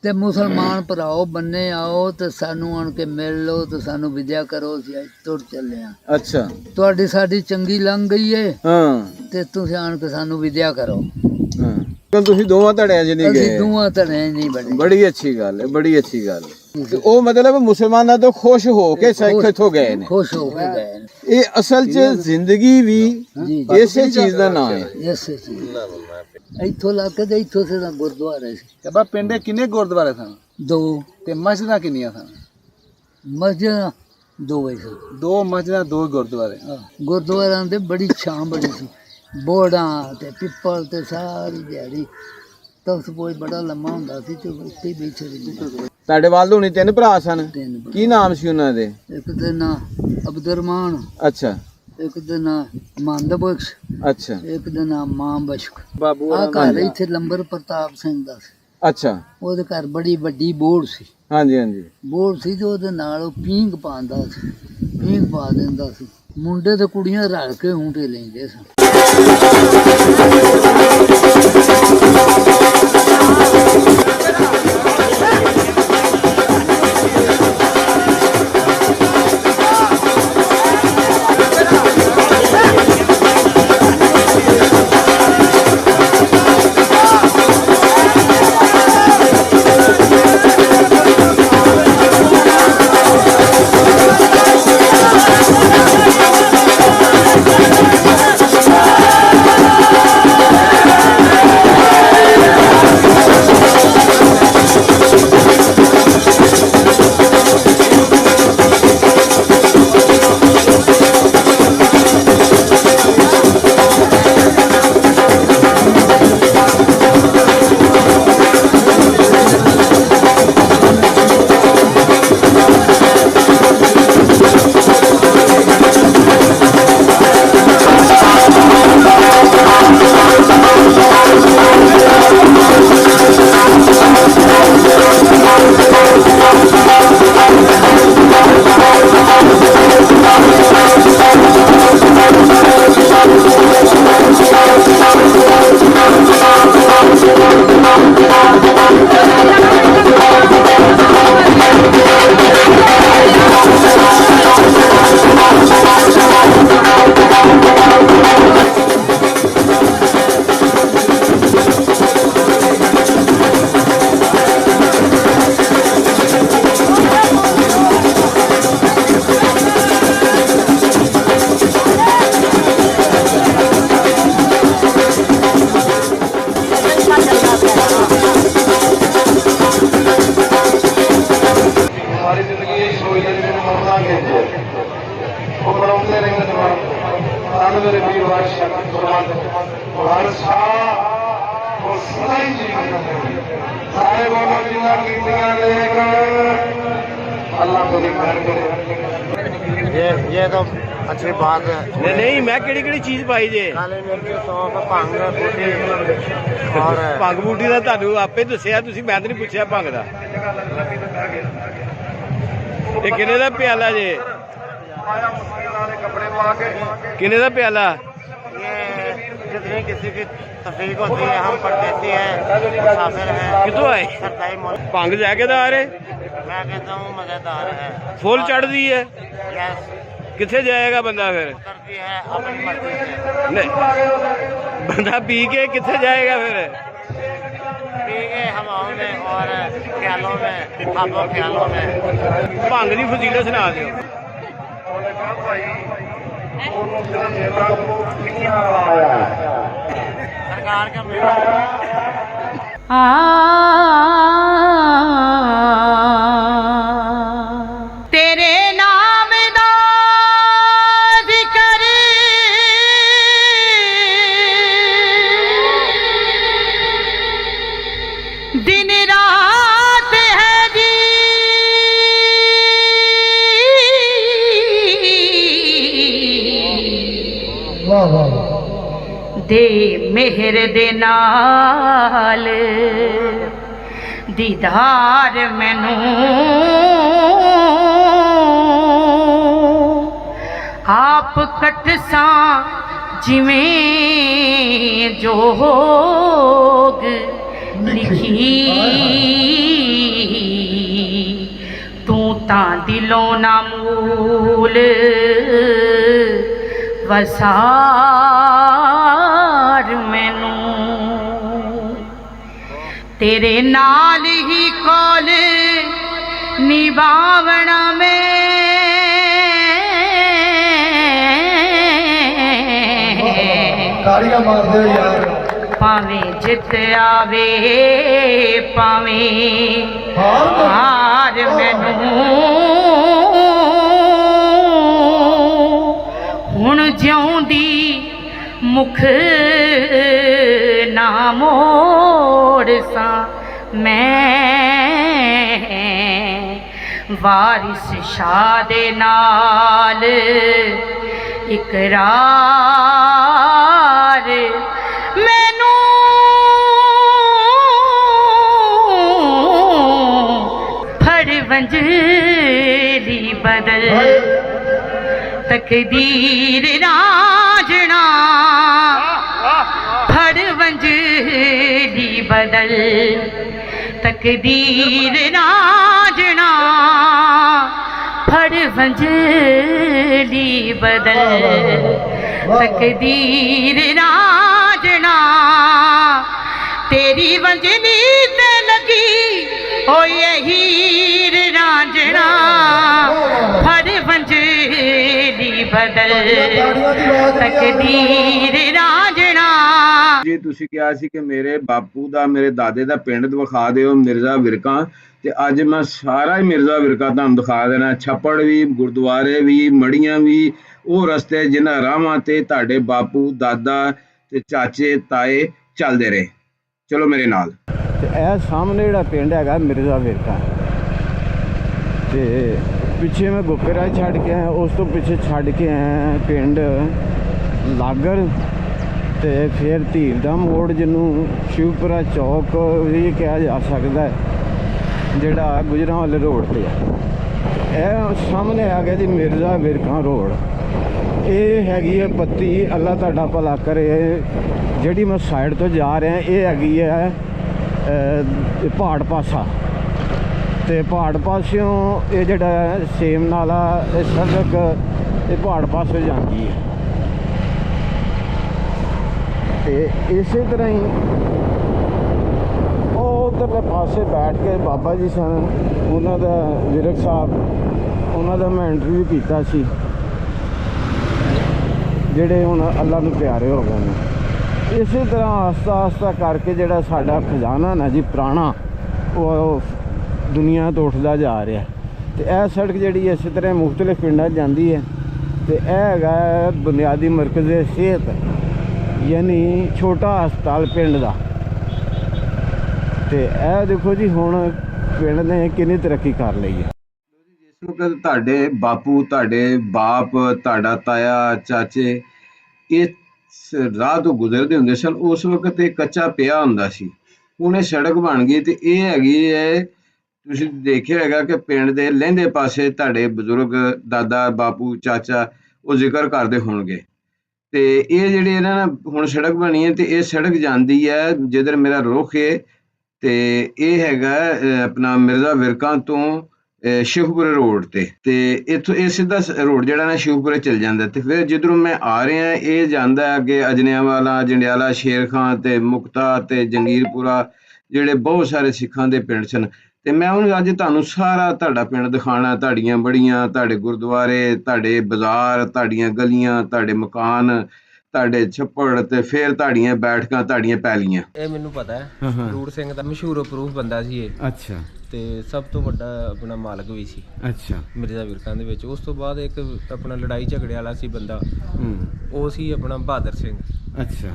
ਤੇ ਮੁਸਲਮਾਨ ਭਰਾਓ ਬੰਨੇ ਆਓ ਤੇ ਸਾਨੂੰ ਆਣ ਕੇ ਮਿਲ ਲਓ ਤੇ ਸਾਨੂੰ ਵਿਦਿਆ ਕਰੋ, ਅਸੀਂ ਅੱਜ ਤੁਰ ਚੱਲੇ ਆ। ਅੱਛਾ ਤੁਹਾਡੀ ਸਾਡੀ ਚੰਗੀ ਲੰਘ ਗਈ ਏ ਤੇ ਤੁਸੀਂ ਆਣ ਕੇ ਸਾਨੂੰ ਵਿਦਿਆ ਕਰੋ। ਤੁਸੀਂ ਦੋਵਾਂ ਧੜਿਆਂ 'ਚ ਨਹੀਂ ਗਏ? ਅਸੀਂ ਦੋਵਾਂ ਧੜਿਆਂ ਨਹੀਂ ਬਣੇ। ਬੜੀ ਅੱਛੀ ਗੱਲ ਹੈ, ਬੜੀ ਅੱਛੀ ਗੱਲ ਹੈ। ਤੇ ਉਹ ਮਤਲਬ ਮੁਸਲਮਾਨਾਂ ਤੋਂ ਖੁਸ਼ ਹੋ ਕੇ ਸਿੱਖ ਇੱਥੋਂ ਗਏ ਨੇ? ਖੁਸ਼ ਹੋ ਕੇ ਗਏ ਨੇ। ਇਹ ਅਸਲ 'ਚ ਜ਼ਿੰਦਗੀ ਵੀ ਇਸੇ ਚੀਜ਼ ਦਾ ਨਾਮ ਹੈ। ਇਸੇ ਚੀਜ਼ ਇੱਥੋਂ ਲਾ ਕੇ ਤੇ ਇੱਥੋਂ ਸੇ ਦਾ ਗੁਰਦੁਆਰੇ ਸੀ। ਕਬਾ ਪਿੰਡੇ ਕਿੰਨੇ ਗੁਰਦੁਆਰੇ ਸਨ? 2 ਤੇ ਮਸਜਿਦਾਂ ਕਿੰਨੀਆਂ ਸਨ? ਮਸਜਿਦਾਂ 2 ਸੀ। 2 ਮਸਜਿਦਾਂ 2 ਗੁਰਦੁਆਰੇ। ਗੁਰਦੁਆਰਿਆਂ ਦੇ ਬੜੀ ਛਾਂ ਬੜੀ ਸੀ, ਬੋੜਾਂ ਤੇ ਪਿੱਪਲ ਤੇ ਸਾਰੀ ਦਿਹਾੜੀ। ਤਖਤ ਪੋਈ ਬੜਾ ਲੰਮਾ ਹੁੰਦਾ ਸੀ ਤੇ ਉੱਤੇ ਹੀ ਬੈਠੇ ਰਹਿੰਦੇ। ਤੁਹਾਡੇ ਵੱਲ ਹੋਣੀ 3 ਭਰਾ ਸਨ? 3। ਕੀ ਨਾਮ ਸੀ ਉਹਨਾਂ ਦੇ? ਇੱਕ ਦਾ ਨਾਂ ਅਬਦੁਰਰਹਿਮਾਨ, ਅੱਛਾ ਇੱਕ ਦਾ ਨਾਂ ਮੰਦ ਬਖਸ਼, ਅੱਛਾ ਇੱਕ ਦਾ ਨਾਂ ਮਾਂ ਬਸ਼ਕ। ਬਾਬੂ ਆ ਘਰ ਇੱਥੇ ਲੰਬਰ ਪ੍ਰਤਾਪ ਸਿੰਘ ਦਾ ਸੀ। ਅੱਛਾ ਉਹਦੇ ਘਰ ਬੜੀ ਵੱਡੀ ਬੋੜ ਸੀ। ਹਾਂਜੀ ਹਾਂਜੀ ਬੋੜ ਸੀ ਤੇ ਉਹਦੇ ਨਾਲ ਉਹ ਪੀਂਘ ਪਾਉਂਦਾ ਸੀ, ਪੀਂਘ ਪਾ ਦਿੰਦਾ ਸੀ। ਮੁੰਡੇ ਤੇ ਕੁੜੀਆਂ ਰਲ ਕੇ ਹੁੰਟੇ ਲੈਂਦੇ ਸਨ। ये तो अच्छी बात है। नहीं मैं केड़ी चीज पाई जे काले मिर्च सौंफ भंग बूटी और ਭੰਗ ਬੂਟੀ ਦਾ ਤੁਹਾਨੂੰ ਆਪੇ ਦੱਸਿਆ ਤੁਸੀਂ ਮੈਂ ਤਾਂ ਨਹੀਂ ਪੁੱਛਿਆ ਭੰਗ ਦਾ ਇਹ ਕਿੰਨੇ ਦਾ ਪਿਆਲਾ ਜੇ किन्ने दा प्याला ये जितनी किसी की तफरीक होती है हम परदेसी हैं मुसाफिर हैं। कितों आए भंग जायकेदार है मैं कहता हूँ मजेदार है फुल चढ़ती है यस किथे जाएगा बंदा फिर उतरती है अपनी मर्जी से नहीं बंदा पी के किथे जाएगा फिर पी के हवाओं में और ख्यालों में खाबों ख्यालों में भंग की फजीलत सुना दो सरकार का मेला तेरे नाम दा जिक्र दिन रात है जी दे मेहर दे नाल दीदार मैनू आप कटसा जिवें जोग लिखी तू तां दिलों ना मूल वसार मैनू तेरे नाल ही कौल निभावना में भावें जित आवे भावें हार मैनू हुण जिउंदी मुख ना मोड़ सा मैं वारिस शाह दे नाल इकरार मैनू फड़ वंजली बदल तकदीर राजना फड़ वंजली बदल तकदीर रांझना फड़ वंजली बदल तकदीर रांझना तेरी वंजली ते लगी ओ ये हीर रांझना फड़ वंजली बदल तकदीर रांझना। ਜੀ ਤੁਸੀਂ ਕਿਹਾ ਸੀ ਕਿ ਮੇਰੇ ਬਾਪੂ ਦਾ ਮੇਰੇ ਦਾਦੇ ਦਾ ਪਿੰਡ ਦਿਖਾ ਦਿਓ ਮਿਰਜ਼ਾ ਵਿਰਕਾਂ, ਤੇ ਅੱਜ ਮੈਂ ਸਾਰਾ ਹੀ ਮਿਰਜ਼ਾ ਵਿਰਕਾਂ ਤੁਹਾਨੂੰ ਦਿਖਾ ਦੇਣਾ। ਛੱਪੜ ਵੀ, ਗੁਰਦੁਆਰੇ ਵੀ, ਮੜੀਆਂ ਵੀ, ਉਹ ਰਸਤੇ ਜਿਨ੍ਹਾਂ ਰਾਹਾਂ ਤੇ ਤੁਹਾਡੇ ਬਾਪੂ ਦਾਦਾ ਤੇ ਚਾਚੇ ਤਾਏ ਚੱਲਦੇ ਰਹੇ। ਚਲੋ ਮੇਰੇ ਨਾਲ। ਤੇ ਇਹ ਸਾਹਮਣੇ ਜਿਹੜਾ ਪਿੰਡ ਹੈਗਾ ਮਿਰਜ਼ਾ ਵਿਰਕਾਂ, ਤੇ ਪਿੱਛੇ ਮੈਂ ਗੋਪੇਰਾ ਛੱਡ ਕੇ ਆਇਆ, ਉਸ ਤੋਂ ਪਿੱਛੇ ਛੱਡ ਕੇ ਆਇਆ ਪਿੰਡ ਲਾਗਰ, ਤੇ ਫਿਰ ਧੀਰ ਦਾ ਮੋੜ ਜਿਹਨੂੰ ਸ਼ਿਵਪੁਰਾ ਚੌਕ ਵੀ ਕਿਹਾ ਜਾ ਸਕਦਾ ਹੈ, ਜਿਹੜਾ ਗੁਜਰਾਂਵਾਲੇ ਰੋਡ 'ਤੇ ਹੈ। ਇਹ ਸਾਹਮਣੇ ਆ ਗਿਆ ਜੀ ਮਿਰਜ਼ਾ ਵਿਰਕਾਂ ਰੋਡ। ਇਹ ਹੈਗੀ ਹੈ ਪੱਤੀ, ਅੱਲਾ ਤੁਹਾਡਾ ਭਲਾ ਕਰੇ। ਜਿਹੜੀ ਮੈਂ ਸਾਈਡ ਤੋਂ ਜਾ ਰਿਹਾ ਇਹ ਹੈਗੀ ਹੈ ਪਹਾੜ ਪਾਸਾ, ਤੇ ਪਹਾੜ ਪਾਸਿਓਂ ਇਹ ਜਿਹੜਾ ਸੇਮ ਨਾਲਾ ਇਹ ਸੜਕ ਇਹ ਪਹਾੜ ਪਾਸੇ ਜਾਂਦੀ ਹੈ। ਤੇ ਇਸੇ ਤਰ੍ਹਾਂ ਹੀ ਉਹ ਉੱਧਰਲੇ ਪਾਸੇ ਬੈਠ ਕੇ ਬਾਬਾ ਜੀ ਸਨ, ਉਹਨਾਂ ਦਾ ਵਿਰਕ ਸਾਹਿਬ, ਉਹਨਾਂ ਦਾ ਮੈਂ ਇੰਟਰਵਿਊ ਕੀਤਾ ਸੀ, ਜਿਹੜੇ ਹੁਣ ਅੱਲਾ ਨੂੰ ਪਿਆਰੇ ਹੋ ਗਏ ਨੇ। ਇਸੇ ਤਰ੍ਹਾਂ ਆਸਤਾ ਆਸਤਾ ਕਰਕੇ ਜਿਹੜਾ ਸਾਡਾ ਖਜ਼ਾਨਾ ਨਾ ਜੀ ਪੁਰਾਣਾ, ਉਹ ਦੁਨੀਆ ਤੋਂ ਉੱਠਦਾ ਜਾ ਰਿਹਾ। ਤੇ ਇਹ ਸੜਕ ਜਿਹੜੀ ਇਸੇ ਤਰ੍ਹਾਂ ਮੁਖਤਲਿਫ ਪਿੰਡਾਂ 'ਚ ਜਾਂਦੀ ਹੈ। ਤੇ ਇਹ ਹੈਗਾ ਬੁਨਿਆਦੀ ਮਰਕਜ਼ ਸਿਹਤ, ਯਾਨੀ ਛੋਟਾ ਹਸਪਤਾਲ ਪਿੰਡ ਦਾ। ਤੇ ਇਹ ਦੇਖੋ ਜੀ ਹੁਣ ਪਿੰਡ ਨੇ ਕਿੰਨੀ ਤਰੱਕੀ ਕਰ ਲਈ ਹੈ। ਜਿਸ ਵਕਤ ਤੁਹਾਡੇ ਬਾਪੂ, ਤੁਹਾਡੇ ਬਾਪ, ਤੁਹਾਡਾ ਤਾਇਆ, ਚਾਚੇ ਇਸ ਰਾਹ ਤੋਂ ਗੁਜ਼ਰਦੇ ਹੁੰਦੇ ਸਨ, ਉਸ ਵਕਤ ਇਹ ਕੱਚਾ ਪਿਆ ਹੁੰਦਾ ਸੀ। ਹੁਣ ਇਹ ਸੜਕ ਬਣ ਗਈ ਤੇ ਇਹ ਹੈਗੀ ਹੈ, ਤੁਸੀਂ ਦੇਖਿਆ ਹੈਗਾ ਕਿ ਪਿੰਡ ਦੇ ਲਹਿੰਦੇ ਪਾਸੇ ਤੁਹਾਡੇ ਬਜ਼ੁਰਗ ਦਾਦਾ, ਬਾਪੂ, ਚਾਚਾ ਉਹ ਜ਼ਿਕਰ ਕਰਦੇ ਹੋਣਗੇ। ਤੇ ਇਹ ਜਿਹੜੀ ਇਹਨਾਂ ਨਾਲ ਹੁਣ ਸੜਕ ਬਣੀ ਹੈ, ਤੇ ਇਹ ਸੜਕ ਜਾਂਦੀ ਹੈ ਜਿੱਧਰ ਮੇਰਾ ਰੁੱਖ ਹੈ, ਤੇ ਇਹ ਹੈਗਾ ਆਪਣਾ ਮਿਰਜ਼ਾ ਵਿਰਕਾਂ ਤੋਂ ਸ਼ਿਵਪੁਰੇ ਰੋਡ ਤੇ ਇੱਥੋਂ ਇਹ ਸਿੱਧਾ ਰੋਡ ਜਿਹੜਾ ਨਾ ਸ਼ਿਵਪੁਰੇ ਚਲ ਜਾਂਦਾ। ਤੇ ਫਿਰ ਜਿੱਧਰੋਂ ਮੈਂ ਆ ਰਿਹਾ ਇਹ ਜਾਂਦਾ ਅੱਗੇ ਅਜਨਿਆਂਵਾਲਾ, ਜੰਡਿਆਲਾ, ਸ਼ੇਰ ਖਾਂ ਤੇ ਮੁਕਤਾ ਤੇ ਜੰਗੀਰਪੁਰਾ, ਜਿਹੜੇ ਬਹੁਤ ਸਾਰੇ ਸਿੱਖਾਂ ਦੇ ਪਿੰਡ ਸਨ। ਤੇ ਮੈਂ ਹੁਣ ਅੱਜ ਤੁਹਾਨੂੰ ਸਾਰਾ ਤੁਹਾਡਾ ਪਿੰਡ ਦਿਖਾਉਣਾ, ਤੁਹਾਡੀਆਂ ਬੜੀਆਂ, ਤੁਹਾਡੇ ਗੁਰਦੁਆਰੇ, ਤੁਹਾਡੇ ਬਾਜ਼ਾਰ, ਤੁਹਾਡੀਆਂ ਗਲੀਆਂ, ਤੁਹਾਡੇ ਮਕਾਨ, ਤੁਹਾਡੇ ਛੱਪੜ, ਤੇ ਫਿਰ ਤੁਹਾਡੀਆਂ ਬੈਠਕਾਂ, ਤੁਹਾਡੀਆਂ ਪੈਲੀਆਂ। ਇਹ ਮੈਨੂੰ ਪਤਾ ਹੈ, ਰੂੜ ਸਿੰਘ ਦਾ ਮਸ਼ਹੂਰ ਪ੍ਰੂਫ ਬੰਦਾ ਸੀ ਇਹ। ਅੱਛਾ। ਤੇ ਸਭ ਤੋਂ ਵੱਡਾ ਆਪਣਾ ਮਾਲਕ ਵੀ ਸੀ। ਅੱਛਾ। ਮਿਰਜ਼ਾ ਵਿਰਕਾਂ ਦੇ ਵਿੱਚ। ਉਸ ਤੋਂ ਬਾਅਦ ਇੱਕ ਆਪਣਾ ਲੜਾਈ ਝਗੜੇ ਵਾਲਾ ਸੀ ਬੰਦਾ, ਉਹ ਸੀ ਆਪਣਾ ਬਹਾਦਰ ਸਿੰਘ। ਅੱਛਾ।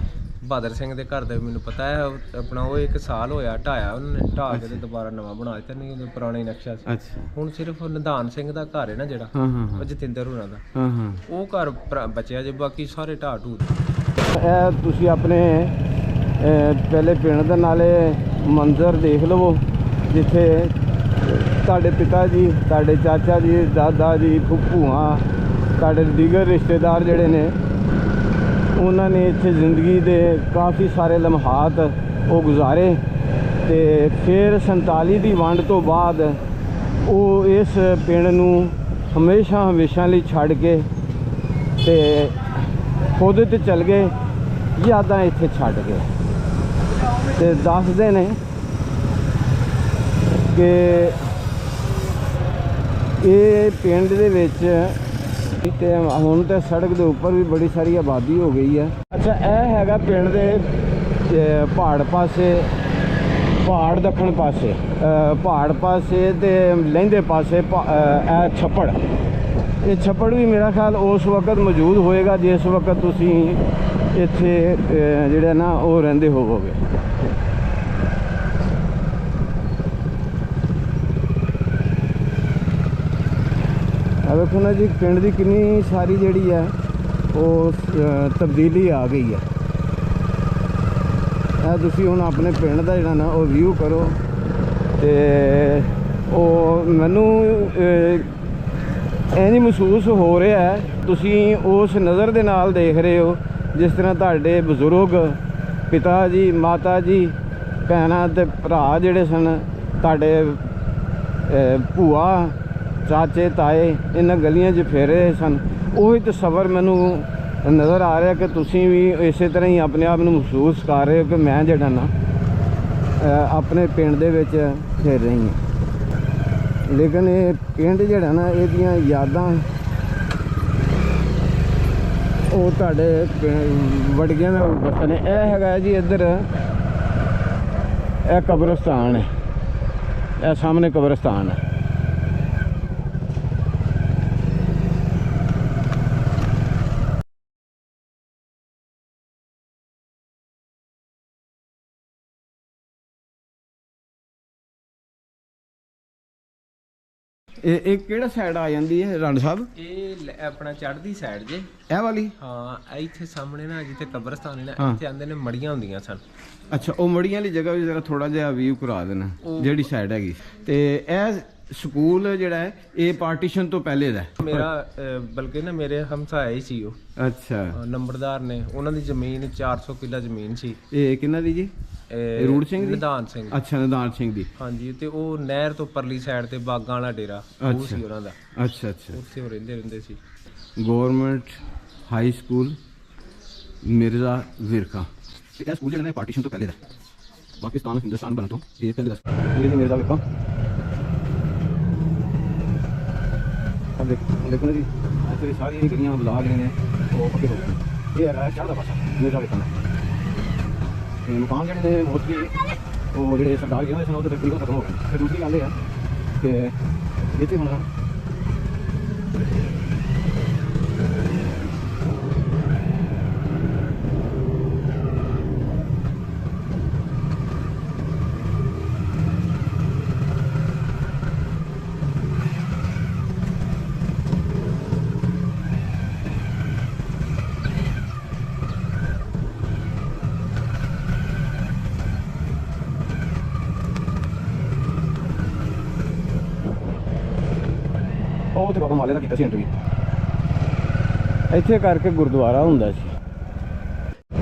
ਬਹਾਦਰ ਸਿੰਘ ਦੇ ਘਰ ਦਾ ਮੈਨੂੰ ਪਤਾ ਹੈ, ਆਪਣਾ ਉਹ 1 ਸਾਲ ਹੋਇਆ ਢਾਇਆ ਉਹਨਾਂ ਨੇ, ਢਾਹ ਕੇ ਤੇ ਦੁਬਾਰਾ ਨਵਾਂ ਬਣਾ ਦਿੱਤਾ, ਨਹੀਂ ਪੁਰਾਣਾ ਨਕਸ਼ਾ ਸੀ। ਅੱਛਾ। ਹੁਣ ਸਿਰਫ ਨਿਧਾਨ ਸਿੰਘ ਦਾ ਘਰ ਹੈ ਨਾ ਜਿਹੜਾ, ਉਹ ਜਤਿੰਦਰ ਹੋਰਾਂ ਦਾ, ਉਹ ਘਰ ਬਚਿਆ ਜੇ, ਬਾਕੀ ਸਾਰੇ ਢਾਹ ਢੂਹ। ਇਹ ਤੁਸੀਂ ਆਪਣੇ ਪਹਿਲੇ ਪਿੰਡ ਦੇ ਨਾਲੇ ਮੰਜ਼ਰ ਦੇਖ ਲਵੋ, ਜਿੱਥੇ ਤੁਹਾਡੇ ਪਿਤਾ ਜੀ, ਤੁਹਾਡੇ ਚਾਚਾ ਜੀ, ਦਾਦਾ ਜੀ, ਭੂਆ, ਤੁਹਾਡੇ ਦੀਗਰ ਰਿਸ਼ਤੇਦਾਰ ਜਿਹੜੇ ਨੇ, ਉਹਨਾਂ ਨੇ ਇੱਥੇ ਜ਼ਿੰਦਗੀ ਦੇ ਕਾਫੀ ਸਾਰੇ ਲਮਹਾਤ ਉਹ ਗੁਜ਼ਾਰੇ। ਤੇ ਫਿਰ 47 ਦੀ ਵੰਡ ਤੋਂ ਬਾਅਦ ਉਹ ਇਸ ਪਿੰਡ ਨੂੰ ਹਮੇਸ਼ਾ ਲਈ ਛੱਡ ਕੇ ਤੇ ਖੁਦ ਤੇ ਚਲ ਗਏ, ਯਾਦਾਂ ਇੱਥੇ ਛੱਡ ਗਏ। ਤੇ ਦੱਸਦੇ ਨੇ ਕਿ ਇਹ ਪਿੰਡ ਦੇ ਵਿੱਚ ਤੇ ਹੁਣ ਤਾਂ ਸੜਕ ਦੇ ਉੱਪਰ ਵੀ ਬੜੀ ਸਾਰੀ ਆਬਾਦੀ ਹੋ ਗਈ ਹੈ। ਅੱਛਾ, ਇਹ ਹੈਗਾ ਪਿੰਡ ਦੇ ਪਹਾੜ ਪਾਸੇ, ਪਹਾੜ ਦੱਖਣ ਪਾਸੇ, ਪਹਾੜ ਪਾਸੇ ਤੇ ਲਹਿੰਦੇ ਪਾਸੇ ਇਹ ਛੱਪੜ। ਇਹ ਛੱਪੜ ਵੀ ਮੇਰਾ ਖਿਆਲ ਉਸ ਵਕਤ ਮੌਜੂਦ ਹੋਏਗਾ ਜਿਸ ਵਕਤ ਤੁਸੀਂ ਇੱਥੇ ਜਿਹੜਾ ਨਾ ਉਹ ਰਹਿੰਦੇ ਹੋਵੋਗੇ। ਵੇਖੋ ਨਾ ਜੀ ਪਿੰਡ ਦੀ ਕਿੰਨੀ ਸਾਰੀ ਜਿਹੜੀ ਹੈ ਉਹ ਤਬਦੀਲੀ ਆ ਗਈ ਹੈ। ਇਹ ਤੁਸੀਂ ਹੁਣ ਆਪਣੇ ਪਿੰਡ ਦਾ ਜਿਹੜਾ ਨਾ ਉਹ ਵਿਊ ਕਰੋ, ਤੇ ਉਹ ਮੈਨੂੰ ਇੰਝ ਮਹਿਸੂਸ ਹੋ ਰਿਹਾ ਹੈ ਤੁਸੀਂ ਉਸ ਨਜ਼ਰ ਦੇ ਨਾਲ ਦੇਖ ਰਹੇ ਹੋ ਜਿਸ ਤਰ੍ਹਾਂ ਤੁਹਾਡੇ ਬਜ਼ੁਰਗ ਪਿਤਾ ਜੀ, ਮਾਤਾ ਜੀ, ਭੈਣਾਂ ਤੇ ਭਰਾ ਜਿਹੜੇ ਸਨ, ਤੁਹਾਡੇ ਭੂਆ, ਚਾਚੇ, ਤਾਏ ਇਹਨਾਂ ਗਲੀਆਂ 'ਚ ਫੇਰ ਰਹੇ ਸਨ। ਉਹੀ ਤਸੱਵਰ ਮੈਨੂੰ ਨਜ਼ਰ ਆ ਰਿਹਾ ਕਿ ਤੁਸੀਂ ਵੀ ਇਸੇ ਤਰ੍ਹਾਂ ਹੀ ਆਪਣੇ ਆਪ ਨੂੰ ਮਹਿਸੂਸ ਕਰ ਰਹੇ ਹੋ ਕਿ ਮੈਂ ਜਿਹੜਾ ਨਾ ਆਪਣੇ ਪਿੰਡ ਦੇ ਵਿੱਚ ਫਿਰ ਰਹੀ ਹਾਂ। ਲੇਕਿਨ ਇਹ ਪਿੰਡ ਜਿਹੜਾ ਨਾ, ਇਹਦੀਆਂ ਯਾਦਾਂ ਉਹ ਤੁਹਾਡੇ ਵੜਗਿਆਂ ਦਾ ਵਸਣ ਹੈ। ਇਹ ਹੈਗਾ ਜੀ ਇੱਧਰ, ਇਹ ਕਬਰਸਤਾਨ ਹੈ, ਇਹ ਸਾਹਮਣੇ ਕਬਰਸਤਾਨ ਹੈ। ਇਹ ਕਿਹੜਾ ਸਾਈਡ ਆ ਜਾਂਦੀ ਹੈ ਰੰਡ ਸਾਹਿਬ? ਇਹ ਆਪਣਾ ਚੜ੍ਹਦੀ ਸਾਈਡ ਜੇ, ਇਹ ਵਾਲੀ? ਹਾਂ, ਇੱਥੇ ਸਾਹਮਣੇ ਨਾ ਜਿੱਥੇ ਕਬਰਸਤਾਨ ਹੈ ਨਾ, ਇੱਥੇ ਆਂਦੇ ਨੇ ਮੜੀਆਂ ਹੁੰਦੀਆਂ ਸਨ। ਅੱਛਾ, ਉਹ ਮੜੀਆਂ ਵਾਲੀ ਜਗ੍ਹਾ ਵੀ ਜ਼ਰਾ ਥੋੜਾ ਜਿਹਾ ਵਿਊ ਕਰਾ ਦੇਣਾ, ਜਿਹੜੀ ਸਾਈਡ ਹੈਗੀ। ਤੇ ਇਹ ਸਕੂਲ ਜਿਹੜਾ ਹੈ ਇਹ ਪਾਰਟੀਸ਼ਨ ਤੋਂ ਪਹਿਲੇ ਦਾ ਮੇਰਾ ਬਲਕਿ ਨਾ ਮੇਰੇ ਹਮਸਾਇਆ ਹੀ ਸੀ ਉਹ। ਅੱਛਾ, ਨੰਬਰਦਾਰ ਨੇ, ਉਹਨਾਂ ਦੀ ਜ਼ਮੀਨ 400 ਕਿੱਲਾ ਜ਼ਮੀਨ ਸੀ। ਇਹ ਕਿਹਨਾਂ ਦੀ ਜੀ? ਰੂੜ ਸਿੰਘ ਦੀ? ਨਿਧਾਨ ਸਿੰਘ। ਅੱਛਾ, ਨਿਧਾਨ ਸਿੰਘ ਦੀ। ਹਾਂਜੀ, ਤੇ ਉਹ ਨਹਿਰ ਤੋਂ ਪਰਲੀ ਸਾਈਡ ਤੇ ਬਾਗਾਂ ਵਾਲਾ ਡੇਰਾ ਉਹ ਸੀ ਉਹਨਾਂ ਦਾ। ਅੱਛਾ ਅੱਛਾ, ਉੱਥੇ ਉਹ ਰਹਿੰਦੇ ਸੀ। Government high school Mirza Virka. ਇਹ ਸਕੂਲ ਜਿਹੜਾ ਹੈ ਪਾਰਟੀਸ਼ਨ ਤੋਂ ਪਹਿਲੇ ਦਾ, ਪਾਕਿਸਤਾਨ ਹਿੰਦੁਸਤਾਨ ਬਣ ਤੋਂ ਇਹ ਪਹਿਲੇ ਦਾ ਸਕੂਲ। ਇਹ ਮਿਰਜ਼ਾ ਵਿਰਕਾ ਦੇਖੋ ਜੀ, ਇੱਥੇ ਸਾਰੀਆਂ ਗਲੀਆਂ ਬੁਲਾ ਗਏ ਨੇ, ਉਹ ਪੱਕੇ ਹੋ ਗਏ। ਇਹ ਹੈ ਚੜ੍ਹਦਾ ਪਾਸਾ ਮਿਰਜ਼ਾ ਵਿਰਕਾ ਦਾ। ਮਕਾਨ ਜਿਹੜੇ ਨੇ ਮੋਸਟਲੀ ਉਹ ਜਿਹੜੇ ਸਰਦਾਰ ਗਏ ਸਨ ਉਹ ਤਾਂ ਤਕਰੀਬਨ ਖਤਮ ਹੋ ਗਏ। ਫਿਰ ਦੂਸਰੀ ਗੱਲ ਇਹ ਹੈ ਕਿ ਇੱਥੇ ਹੁਣ ਉਹ ਤੇ ਬਾਬਾ ਮਾਲੇ ਦਾ ਕੀਤਾ ਸੀ ਇੰਟਰਵਿਊ। ਇੱਥੇ ਕਰਕੇ ਗੁਰਦੁਆਰਾ ਹੁੰਦਾ ਸੀ।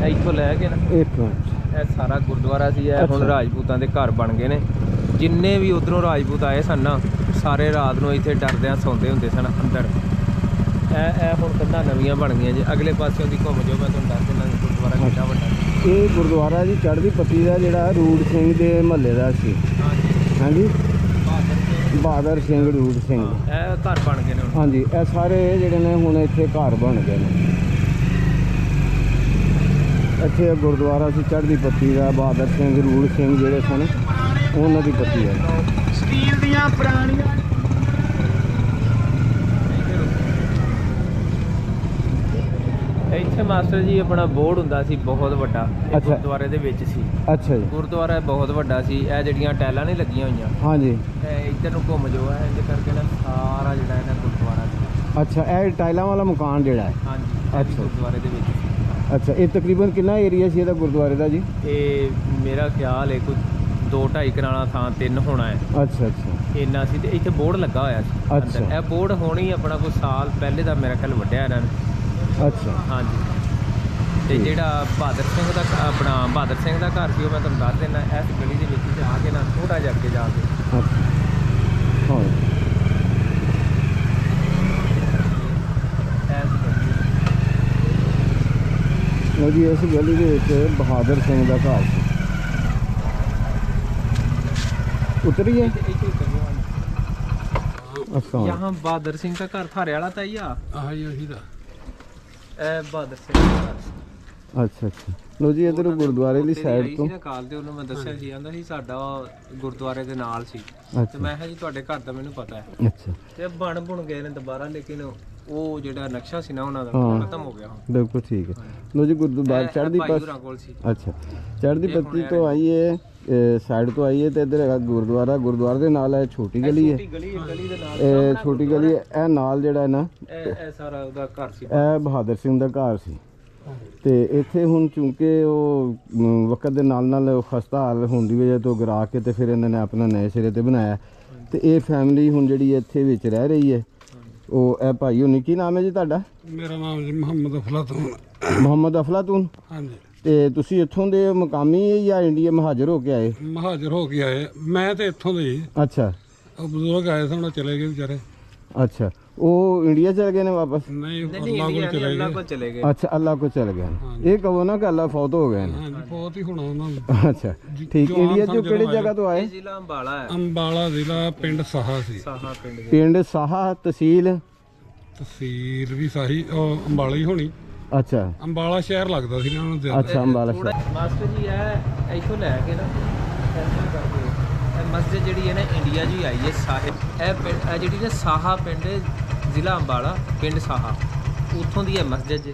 ਇੱਥੋਂ ਲੈ ਕੇ ਨਾ ਇੱਕ ਮਿੰਟ, ਇਹ ਸਾਰਾ ਗੁਰਦੁਆਰਾ ਸੀ। ਇਹ ਹੁਣ ਰਾਜਪੂਤਾਂ ਦੇ ਘਰ ਬਣ ਗਏ ਨੇ। ਜਿੰਨੇ ਵੀ ਉਧਰੋਂ ਰਾਜਪੂਤ ਆਏ ਸਨ ਨਾ, ਸਾਰੇ ਰਾਤ ਨੂੰ ਇੱਥੇ ਡਰਦਿਆਂ ਸੌਂਦੇ ਹੁੰਦੇ ਸਨ ਅੰਦਰ। ਇਹ ਹੁਣ ਕੰਧਾਂ ਨਵੀਆਂ ਬਣ ਗਈਆਂ ਜੀ। ਅਗਲੇ ਪਾਸਿਓਂ ਦੀ ਘੁੰਮ ਜਾਓ, ਮੈਂ ਤੁਹਾਨੂੰ ਦੱਸ ਦਿੰਦਾ ਗੁਰਦੁਆਰਾ ਕਿੰਨਾ ਵੱਡਾ। ਇਹ ਗੁਰਦੁਆਰਾ ਜੀ ਚੜ੍ਹਦੀ ਪੱਤੀ ਦਾ ਜਿਹੜਾ ਰੂੜ ਸਿੰਘ ਦੇ ਮਹੱਲੇ ਦਾ ਸੀ। ਹਾਂਜੀ, ਬਹਾਦਰ ਸਿੰਘ ਰੂੜ ਸਿੰਘ। ਇਹ ਘਰ ਬਣ ਗਏ ਨੇ ਹੁਣ। ਹਾਂਜੀ, ਇਹ ਸਾਰੇ ਜਿਹੜੇ ਨੇ ਹੁਣ ਇੱਥੇ ਘਰ ਬਣ ਗਏ ਨੇ। ਇੱਥੇ ਗੁਰਦੁਆਰਾ ਸੀ ਚੜ੍ਹਦੀ ਪੱਤੀ ਦਾ, ਬਹਾਦਰ ਸਿੰਘ ਰੂੜ ਸਿੰਘ ਜਿਹੜੇ ਸਨ ਉਹਨਾਂ ਦੀ ਪੱਤੀ ਹੈ। ਸਟੀਲ ਦੀਆਂ ਪੁਰਾਣੀਆਂ ਇੱਥੇ ਮਾਸਟਰ ਜੀ ਆਪਣਾ ਬੋਰਡ ਹੁੰਦਾ ਸੀ ਬਹੁਤ ਵੱਡਾ, ਗੁਰਦੁਆਰੇ ਦੇ ਵਿੱਚ ਸੀ। ਅੱਛਾ ਜੀ, ਗੁਰਦੁਆਰਾ ਬਹੁਤ ਵੱਡਾ ਸੀ। ਇਹ ਜਿਹੜੀਆਂ ਟਾਇਲਾਂ ਨਹੀਂ ਲੱਗੀਆਂ ਹੋਈਆਂ, ਹਾਂਜੀ, ਇਹ ਇੱਧਰ ਨੂੰ ਘੁੰਮ ਜਾਓ, ਇੰਜ ਕਰਕੇ ਨਾ ਸਾਰਾ ਜਿਹੜਾ ਇਹਨਾਂ ਗੁਰਦੁਆਰਾ ਸੀ। ਅੱਛਾ, ਇਹ ਟਾਈਲਾਂ ਵਾਲਾ ਮਕਾਨ ਜਿਹੜਾ ਹੈ? ਹਾਂਜੀ, ਅੱਛਾ, ਗੁਰਦੁਆਰੇ ਦੇ ਵਿੱਚ ਸੀ। ਅੱਛਾ, ਇਹ ਤਕਰੀਬਨ ਕਿੰਨਾ ਏਰੀਆ ਸੀ ਇਹਦਾ ਗੁਰਦੁਆਰੇ ਦਾ ਜੀ? ਇਹ ਮੇਰਾ ਖਿਆਲ ਹੈ ਕੋਈ 2-2.5 ਕਨਾਲਾਂ ਥਾਂ 3 ਹੋਣਾ ਹੈ। ਅੱਛਾ ਅੱਛਾ, ਇੰਨਾ ਸੀ। ਤੇ ਇੱਥੇ ਬੋਰਡ ਲੱਗਾ ਹੋਇਆ ਸੀ ਅੰਦਰ। ਇਹ ਬੋਰਡ ਹੋਣੀ ਆਪਣਾ ਕੋਈ ਸਾਲ ਪਹਿਲੇ ਦਾ ਮੇਰਾ ਖਿਆਲ ਵੱਢਿਆ ਇਹਨਾਂ ਨੇ। ਅੱਛਾ, ਹਾਂਜੀ। ਤੇ ਜਿਹੜਾ ਬਹਾਦਰ ਸਿੰਘ ਦਾ ਆਪਣਾ ਬਹਾਦਰ ਸਿੰਘ ਦਾ ਘਰ ਸੀ, ਉਹ ਮੈਂ ਤੁਹਾਨੂੰ ਦੱਸ ਦਿੰਦਾ। ਇਸ ਗਲੀ ਦੇ ਵਿੱਚ ਜਾ ਕੇ ਨਾ ਥੋੜ੍ਹਾ ਜਿਹਾ ਅੱਗੇ ਜਾ ਕੇ, ਹਾਂ, ਜੀ ਇਸ ਗਲੀ ਦੇ ਵਿੱਚ ਬਹਾਦਰ ਸਿੰਘ ਦਾ ਘਰ ਸੀ। ਉਤਰੀ है? यहाँ बहादुर सिंह का घर थारे वाला था या यही था बहादुर सिंह का घर। ਅੱਛਾ ਅੱਛਾ, ਲੋ ਜੀ ਇਧਰ ਗੁਰਦੁਆਰੇ ਦੀ ਸਾਈਡ ਤੋਂ ਕਾਲ ਤੇ ਉਹਨੂੰ ਮੈਂ ਦੱਸਿਆ ਸੀ, ਕਹਿੰਦਾ ਸੀ ਸਾਡਾ ਗੁਰਦੁਆਰੇ ਦੇ ਨਾਲ ਸੀ। ਤੇ ਮੈਂ ਕਿਹਾ ਜੀ ਤੁਹਾਡੇ ਘਰ ਦਾ ਮੈਨੂੰ ਪਤਾ ਹੈ। ਅੱਛਾ, ਤੇ ਬਣ ਗਏ ਨੇ ਦੁਬਾਰਾ, ਲੇਕਿਨ ਉਹ ਜਿਹੜਾ ਨਕਸ਼ਾ ਸੀ ਨਾ ਉਹਨਾਂ ਦਾ ਖਤਮ ਹੋ ਗਿਆ। ਬਿਲਕੁਲ ਠੀਕ ਹੈ। ਲੋ ਜੀ ਗੁਰਦੁਆਰਾ ਚੜ੍ਹਦੀ ਪੱਤੀ, ਅੱਛਾ, ਚੜ੍ਹਦੀ ਪੱਤੀ ਤੋਂ ਆਈਏ, ਸਾਈਡ ਤੋਂ ਆਈਏ ਤੇ ਇੱਧਰ ਹੈਗਾ ਗੁਰਦੁਆਰਾ। ਗੁਰਦੁਆਰੇ ਦੇ ਨਾਲ ਇਹ ਛੋਟੀ ਗਲੀ ਹੈ, ਇਹ ਛੋਟੀ ਗਲੀ ਹੈ। ਇਹ ਨਾਲ ਜਿਹੜਾ ਨਾ ਇਹ ਸਾਰਾ ਉਹਦਾ ਘਰ ਸੀ, ਇਹ ਬਹਾਦਰ ਸਿੰਘ ਦਾ ਘਰ ਸੀ। ਤੇ ਇੱਥੇ ਹੁਣ ਚੂੰਕਿ ਉਹ ਵਕਤ ਦੇ ਨਾਲ ਨਾਲ ਖਸਤਾ ਹਾਲ ਹੋਣ ਦੀ ਵਜ੍ਹਾ ਤੋਂ ਗਿਰਾ ਕੇ ਤੇ ਫਿਰ ਇਹਨਾਂ ਨੇ ਆਪਣਾ ਨਵੇਂ ਸਿਰੇ ਤੇ ਬਣਾਇਆ। ਤੇ ਇਹ ਫੈਮਿਲੀ ਹੁਣ ਜਿਹੜੀ ਇੱਥੇ ਵਿੱਚ ਰਹਿ ਰਹੀ ਹੈ। ਉਹ ਇਹ ਭਾਈ ਹੋਣੀ, ਕੀ ਨਾਮ ਹੈ ਜੀ ਤੁਹਾਡਾ? ਮੇਰਾ ਨਾਮ ਜੀ ਮੁਹੰਮਦ ਅਫਲਾਤੂਨ। ਮੁਹੰਮਦ ਅਫਲਾਤੂਨ। ਹਾਂਜੀ। ਤੇ ਤੁਸੀਂ ਇੱਥੋਂ ਦੇ ਮੁਕਾਮੀ ਜਾਂ ਇੰਡੀਆ ਮਹਾਜਰ ਹੋ ਕੇ ਆਏ? ਮਹਾਜਰ ਹੋ ਕੇ ਆਏ। ਮੈਂ ਤੇ ਇੱਥੋਂ ਦੇ ਹੀ। ਅੱਛਾ। ਉਹ ਬਜ਼ੁਰਗ ਆਏ ਸਨ, ਉਹ ਚਲੇ ਗਏ ਵਿਚਾਰੇ। ਅੱਛਾ, ਉਹ ਇੰਡੀਆ ਚਲੇ ਗਏ ਨੇ ਵਾਪਸ? ਨਹੀਂ, ਅੱਲਾਹ ਕੋਲ ਚਲੇ ਗਏ। ਅੱਛਾ, ਅੱਲਾਹ ਕੋਲ ਚਲੇ ਗਏ ਨੇ। ਇਹ ਕਹੋ ਨਾ ਕਿ ਅੱਲਾਹ ਫੌਤ ਹੋ ਗਏ ਨੇ। ਹਾਂਜੀ, ਫੌਤ ਹੀ ਹੋਣਾ ਉਹਨਾਂ ਨੂੰ। ਅੱਛਾ ਠੀਕ। ਇੰਡੀਆ ਚੋਂ ਕਿਹੜੀ ਜਗ੍ਹਾ ਤੋਂ ਆਏ? ਜ਼ਿਲ੍ਹਾ ਅੰਬਾਲਾ ਹੈ। ਅੰਬਾਲਾ ਜ਼ਿਲ੍ਹਾ, ਪਿੰਡ ਸਾਹਾ ਸੀ। ਸਾਹਾ ਪਿੰਡ ਦੇ। ਪਿੰਡ ਸਾਹਾ, ਤਹਿਸੀਲ ਵੀ ਸਾਹੀ, ਉਹ ਅੰਬਾਲਾ ਹੀ ਹੋਣੀ। ਅੱਛਾ, ਅੰਬਾਲਾ ਸ਼ਹਿਰ ਲੱਗਦਾ ਸੀ ਨਾ ਉਹਨਾਂ ਨੂੰ। ਅੱਛਾ, ਅੰਬਾਲਾ ਸ਼ਹਿਰ। ਮਾਸਟਰ ਜੀ ਇਹ ਇੱਥੋਂ ਲੈ ਕੇ ਨਾ ਐਸਾ ਕਰਕੇ ਇਹ ਮਸਜਿਦ ਜਿਹੜੀ ਹੈ ਨਾ ਇੰਡੀਆ 'ਚ ਹੀ ਆਈ ਹੈ। ਸਾਹਿਬ ਇਹ ਜਿਹੜੀ ਨਾ ਸਾਹਾ ਪਿੰਡ, ਜ਼ਿਲ੍ਹਾ ਅੰਬਾਲਾ, ਪਿੰਡ ਸਾਹਾ, ਉੱਥੋਂ ਦੀ ਹੈ ਮਸਜਿਦ ਜੀ।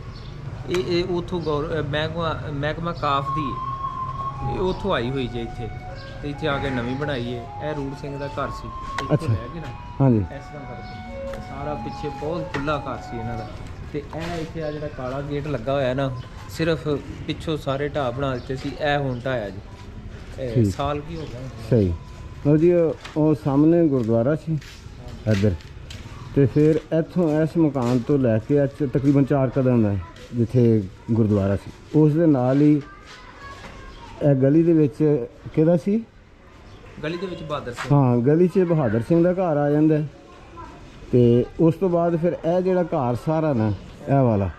ਇਹ ਉੱਥੋਂ ਮਹਿਕਮਾ ਕਾਫ ਦੀ ਹੈ। ਇਹ ਉੱਥੋਂ ਆਈ ਹੋਈ ਜੇ ਇੱਥੇ, ਤੇ ਇੱਥੇ ਆ ਕੇ ਨਵੀਂ ਬਣਾਈ ਹੈ। ਇਹ ਰੂੜ ਸਿੰਘ ਦਾ ਘਰ ਸੀ। ਇੱਥੋਂ ਲੈ ਕੇ ਨਾ ਹਾਂਜੀ ਇਸ ਤਰ੍ਹਾਂ ਕਰਕੇ ਸਾਰਾ ਪਿੱਛੇ ਬਹੁਤ ਖੁੱਲਾ ਘਰ ਸੀ ਇਹਨਾਂ ਦਾ। ਤੇ ਇਹ ਇੱਥੇ ਆ ਜਿਹੜਾ ਕਾਲਾ ਗੇਟ ਲੱਗਾ ਹੋਇਆ ਨਾ, ਸਿਰਫ ਪਿੱਛੋਂ ਸਾਰੇ ਢਾਹ ਬਣਾ ਦਿੱਤੇ ਸੀ। ਇਹ ਹੁਣ ਢਾਇਆ ਜੀ। ਇਹ ਸਾਲ ਕੀ ਹੋ ਗਿਆ। ਸਹੀ। ਲਓ ਜੀ, ਉਹ ਸਾਹਮਣੇ ਗੁਰਦੁਆਰਾ ਸੀ ਇੱਧਰ, ਤੇ ਫਿਰ ਇੱਥੋਂ ਇਸ ਮਕਾਨ ਤੋਂ ਲੈ ਕੇ ਤਕਰੀਬਨ 4 ਕਦਮ ਹੈ ਜਿੱਥੇ ਗੁਰਦੁਆਰਾ ਸੀ। ਉਸ ਦੇ ਨਾਲ ਹੀ ਇਹ ਗਲੀ ਦੇ ਵਿੱਚ ਕਿਹਦਾ ਸੀ? ਗਲੀ ਦੇ ਵਿੱਚ ਬਹਾਦਰ ਸਿੰਘ। ਹਾਂ, ਗਲੀ 'ਚ ਬਹਾਦਰ ਸਿੰਘ ਦਾ ਘਰ ਆ ਜਾਂਦਾ। ਤੇ ਉਸ ਤੋਂ ਬਾਅਦ ਫਿਰ ਇਹ ਜਿਹੜਾ ਘਰ ਸਾਰਾ ਨਾ, ਇਹ ਵਾਲਾ,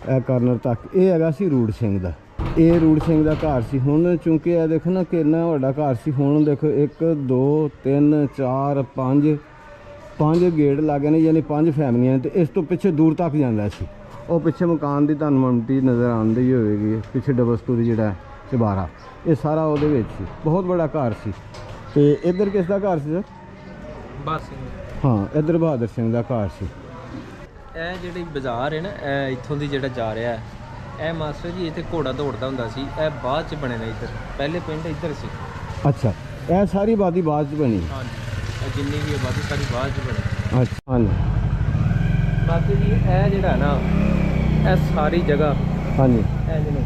ਇਹ ਕਾਰਨਰ ਤੱਕ, ਇਹ ਹੈਗਾ ਸੀ ਰੂੜ ਸਿੰਘ ਦਾ। ਇਹ ਰੂੜ ਸਿੰਘ ਦਾ ਘਰ ਸੀ। ਹੁਣ ਚੂੰਕਿ ਇਹ ਦੇਖੋ ਨਾ ਕਿੰਨਾ ਵੱਡਾ ਘਰ ਸੀ। ਹੁਣ ਦੇਖੋ 1 2 3 4 5 ਗੇਟ ਲੱਗੇ ਨੇ, ਯਾਨੀ 5 ਫੈਮਲੀਆਂ। ਤੇ ਇਸ ਤੋਂ ਪਿੱਛੇ ਦੂਰ ਤੱਕ ਜਾਂਦਾ ਸੀ। ਉਹ ਪਿੱਛੇ ਮਕਾਨ ਦੀ ਤੁਹਾਨੂੰ ਮਮਟੀ ਨਜ਼ਰ ਆਉਂਦੀ ਹੋਵੇਗੀ, ਪਿੱਛੇ ਡਬਲ ਸਟੋਰੀ ਜਿਹੜਾ ਚੁਬਾਰਾ, ਇਹ ਸਾਰਾ ਉਹਦੇ ਵਿੱਚ ਸੀ। ਬਹੁਤ ਬੜਾ ਘਰ ਸੀ। ਤੇ ਇੱਧਰ ਕਿਸ ਦਾ ਘਰ ਸੀ ਸਰ? ਬਹਾਦਰ ਸਿੰਘ। ਹਾਂ, ਇੱਧਰ ਬਹਾਦਰ ਸਿੰਘ ਦਾ ਘਰ ਸੀ। ਇਹ ਜਿਹੜੀ ਬਾਜ਼ਾਰ ਹੈ ਨਾ, ਇਹ ਇੱਥੋਂ ਦੀ ਜਿਹੜਾ ਜਾ ਰਿਹਾ ਹੈ, ਇਹ ਮਾਸਟਰ ਜੀ ਇੱਥੇ ਘੋੜਾ ਦੌੜਦਾ ਹੁੰਦਾ ਸੀ। ਇਹ ਬਾਅਦ 'ਚ ਬਣੇ ਨੇ ਇੱਧਰ, ਪਹਿਲੇ ਪਿੰਡ ਇੱਧਰ ਸੀ। ਅੱਛਾ, ਇਹ ਸਾਰੀ ਆਬਾਦੀ ਬਾਅਦ 'ਚ ਬਣੀ? ਹਾਂਜੀ, ਇਹ ਜਿੰਨੀ ਵੀ ਆਬਾਦੀ ਸਾਰੀ ਬਾਅਦ 'ਚ ਬਣੀ। ਅੱਛਾ। ਹਾਂਜੀ ਮਾਸਟਰ ਜੀ ਇਹ ਜਿਹੜਾ ਨਾ, ਇਹ ਸਾਰੀ ਜਗ੍ਹਾ, ਹਾਂਜੀ, ਇਹ ਜਿਹਨੂੰ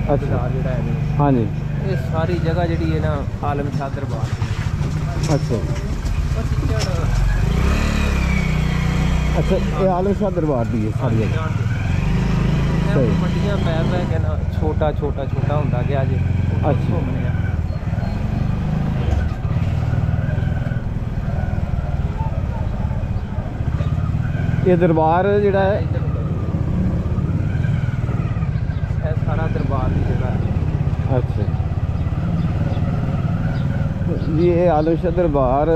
ਬਾਜ਼ਾਰ ਜਿਹੜਾ ਹੈ ਨਾ, ਹਾਂਜੀ, ਇਹ ਸਾਰੀ ਜਗ੍ਹਾ ਜਿਹੜੀ ਹੈ ਨਾ, ਆਲਮ ਸ਼ਾਹ ਦਰਬਾਰ। ਅੱਛਾ ਅੱਛਾ, ਇਹ ਆਲਮ ਸ਼ਾਹ ਦਰਬਾਰ ਦੀ ਹੈ ਸਾਰੀ ਜਗ੍ਹਾ। ਸਹੀ। ਵੱਡੀਆਂ ਪੈ ਕੇ ਨਾ ਛੋਟਾ ਹੁੰਦਾ ਗਿਆ ਜੀ। ਅੱਛਾ। ਇਹ ਦਰਬਾਰ ਜਿਹੜਾ ਹੈ, ਇਹ ਸਾਰਾ ਦਰਬਾਰ ਦੀ ਜਗ੍ਹਾ ਹੈ। ਅੱਛਾ ਜੀ, ਇਹ ਆਲਮ ਸ਼ਾਹ ਦਰਬਾਰ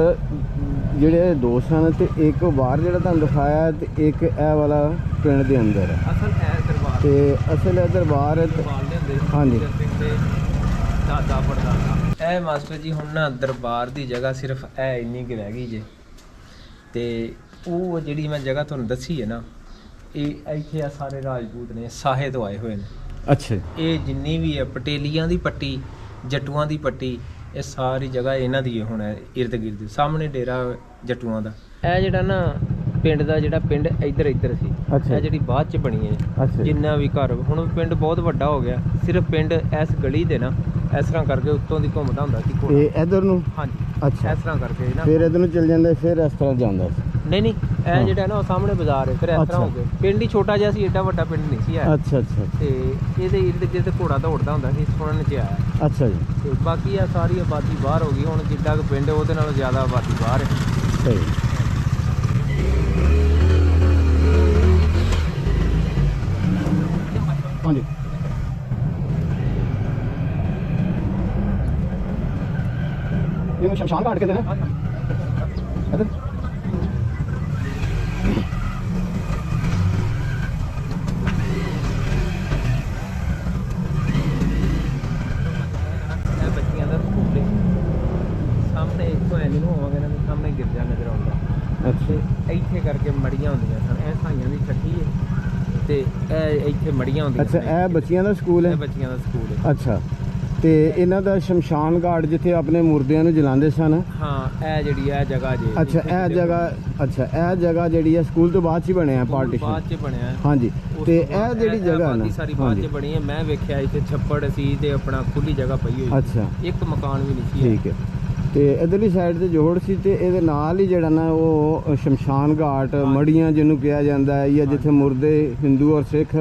ਜਿਹੜੇ ਦੋ ਸਨ, ਤੇ ਇੱਕ ਬਾਹਰ ਜਿਹੜਾ ਤੁਹਾਨੂੰ ਦਿਖਾਇਆ, ਤੇ ਇੱਕ ਇਹ ਵਾਲਾ ਪਿੰਡ ਦੇ ਅੰਦਰ ਹੈ। ਅਸਲ ਇਹ ਦਰਬਾਰ, ਤੇ ਅਸਲ ਇਹ ਦਰਬਾਰ ਹਾਂਜੀ। ਦਾਦਾ ਪੜਦਾਦਾ। ਇਹ ਮਾਸਟਰ ਜੀ ਹੁਣ ਨਾ ਦਰਬਾਰ ਦੀ ਜਗ੍ਹਾ ਸਿਰਫ ਇਹ ਇੰਨੀ ਕੁ ਰਹਿ ਗਈ ਜੇ। ਤੇ ਉਹ ਜਿਹੜੀ ਮੈਂ ਜਗ੍ਹਾ ਤੁਹਾਨੂੰ ਦੱਸੀ ਹੈ ਨਾ, ਇਹ ਇੱਥੇ ਆ ਸਾਰੇ ਰਾਜਪੂਤ ਨੇ, ਸਾਹੇ ਤੋਂ ਆਏ ਹੋਏ ਨੇ। ਅੱਛਾ। ਇਹ ਜਿੰਨੀ ਵੀ ਹੈ ਪਟੇਲੀਆਂ ਦੀ ਪੱਟੀ, ਜੱਟੂਆਂ ਦੀ ਪੱਟੀ, ਇਹ ਸਾਰੀ ਜਗ੍ਹਾ ਇਹਨਾਂ ਦੀ ਹੁਣ ਹੈ। ਇਰਦ ਗਿਰਦ ਸਾਹਮਣੇ ਡੇਰਾ ਜੱਟੂਆਂ ਦਾ। ਇਹ ਜਿਹੜਾ ਨਾ ਪਿੰਡ ਦਾ ਜਿਹੜਾ ਪਿੰਡ ਇੱਧਰ ਸੀ। ਇਹ ਜਿਹੜੀ ਬਾਅਦ 'ਚ ਬਣੀ ਹੈ। ਜਿੰਨਾ ਵੀ ਘਰ, ਹੁਣ ਪਿੰਡ ਬਹੁਤ ਵੱਡਾ ਹੋ ਗਿਆ। ਸਿਰਫ ਪਿੰਡ ਇਸ ਗਲੀ ਦੇ ਨਾ ਇਸ ਤਰ੍ਹਾਂ ਕਰਕੇ ਉੱਤੋਂ ਦੀ ਘੁੰਮਦਾ ਹੁੰਦਾ ਸੀ ਘੋੜਾ। ਇਹ ਇੱਧਰ ਨੂੰ? ਹਾਂਜੀ। ਅੱਛਾ, ਇਸ ਤਰ੍ਹਾਂ ਕਰਕੇ ਨਾ, ਫਿਰ ਇੱਧਰ ਨੂੰ ਚੱਲ ਜਾਂਦਾ, ਫਿਰ ਇਸ ਤਰ੍ਹਾਂ ਜਾਂਦਾ ਸੀ? ਨਹੀਂ, ਇਹ ਜਿਹੜਾ ਨਾ ਉਹ ਸਾਹਮਣੇ ਬਾਜ਼ਾਰ ਹੈ, ਫਿਰ ਇਸ ਤਰ੍ਹਾਂ ਹੋ ਗਿਆ। ਪਿੰਡ ਹੀ ਛੋਟਾ ਜਿਹਾ ਸੀ, ਏਡਾ ਵੱਡਾ ਪਿੰਡ ਨਹੀਂ ਸੀ ਇਹ। ਅੱਛਾ ਅੱਛਾ। ਤੇ ਇਹਦੇ ਇਰਦ ਗਿਰਦ ਘੋੜਾ ਦੌੜਦਾ ਹੁੰਦਾ ਸੀ, ਸੁਣਨ 'ਚ ਆਇਆ। ਅੱਛਾ ਜੀ। ਤੇ ਬਾਕੀ ਆ ਸਾਰੀ ਆਬਾਦੀ ਬਾਹਰ ਹੋ ਗਈ। ਹੁਣ ਜਿੱਡਾ ਕੁ ਪਿੰਡ ਉਹਦੇ ਨਾਲੋਂ ਜ਼ਿਆਦਾ ਆਬਾਦੀ ਬਾਹਰ ਹੈ। ਸਹੀ। ਹਾਂਜੀ। ਇਹਨੂੰ ਸ਼ਮਸ਼ਾਨ ਘਾਟ ਕਹਿੰਦੇ ਨੇ। ਇੱਧਰ ਇਹ ਬੱਚਿਆਂ ਦਾ ਸਕੂਲ ਹੈ। ਸਾਹਮਣੇ ਇੱਥੋਂ ਐ ਨੂੰ ਹੋਵਾਂਗੇ ਨਾ, ਸਾਹਮਣੇ ਗਿਰਜਾ ਨਜ਼ਰ ਆਉਂਦਾ। ਅੱਛਾ। ਇੱਥੇ ਕਰਕੇ ਮੜੀਆਂ ਹੁੰਦੀਆਂ ਸਨ। ਇਹ ਸਾਈਆਂ ਦੀ ਛੱਟੀ ਹੈ, ਤੇ ਇਹ ਇੱਥੇ ਮੜੀਆਂ ਹੁੰਦੀਆਂ। ਅੱਛਾ, ਇਹ ਬੱਚਿਆਂ ਦਾ ਸਕੂਲ ਹੈ? ਇਹ ਬੱਚਿਆਂ ਦਾ ਸਕੂਲ ਹੈ। ਅੱਛਾ। ਤੇ ਇਹਨਾਂ ਦਾ ਸ਼ਮਸ਼ਾਨ ਘਾਟ ਜਿੱਥੇ ਆਪਣੇ ਮੁਰਦਿਆਂ ਨੂੰ ਜਲਾਉਂਦੇ ਸਨ? ਹਾਂ, ਇਹ ਜਿਹੜੀ ਇਹ ਜਗ੍ਹਾ ਜੇ। ਅੱਛਾ, ਇਹ ਜਗ੍ਹਾ, ਅੱਛਾ, ਇਹ ਜਗ੍ਹਾ ਜਿਹੜੀ ਹੈ ਸਕੂਲ ਤੋਂ ਬਾਅਦ 'ਚ ਹੀ ਬਣਿਆ ਪਾਰਟੀਸ਼ਨ? ਬਾਅਦ 'ਚ ਬਣਿਆ। ਹਾਂਜੀ। ਤੇ ਇਹ ਜਿਹੜੀ ਜਗ੍ਹਾ ਨਾ, ਸਾਰੀ ਬਾਅਦ 'ਚ ਬਣੀ ਹੈ। ਮੈਂ ਵੇਖਿਆ ਇੱਥੇ ਛੱਪੜ ਸੀ ਤੇ ਆਪਣਾ ਖੁੱਲੀ ਜਗ੍ਹਾ ਪਈ ਹੋਈ। ਅੱਛਾ। ਇੱਕ ਮਕਾਨ ਵੀ ਨਹੀਂ ਸੀ। ਠੀਕ ਹੈ। ਤੇ ਇਧਰਲੀ ਸਾਈਡ ਤੇ ਜੋੜ ਸੀ, ਤੇ ਇਹਦੇ ਨਾਲ ਹੀ ਜਿਹੜਾ ਨਾ ਉਹ ਸ਼ਮਸ਼ਾਨ ਘਾਟ, ਮੜੀਆਂ ਜਿਹਨੂੰ ਕਿਹਾ ਜਾਂਦਾ ਹੈ, ਜਾਂ ਜਿੱਥੇ ਮੁਰਦੇ ਹਿੰਦੂ ਔਰ ਸਿੱਖ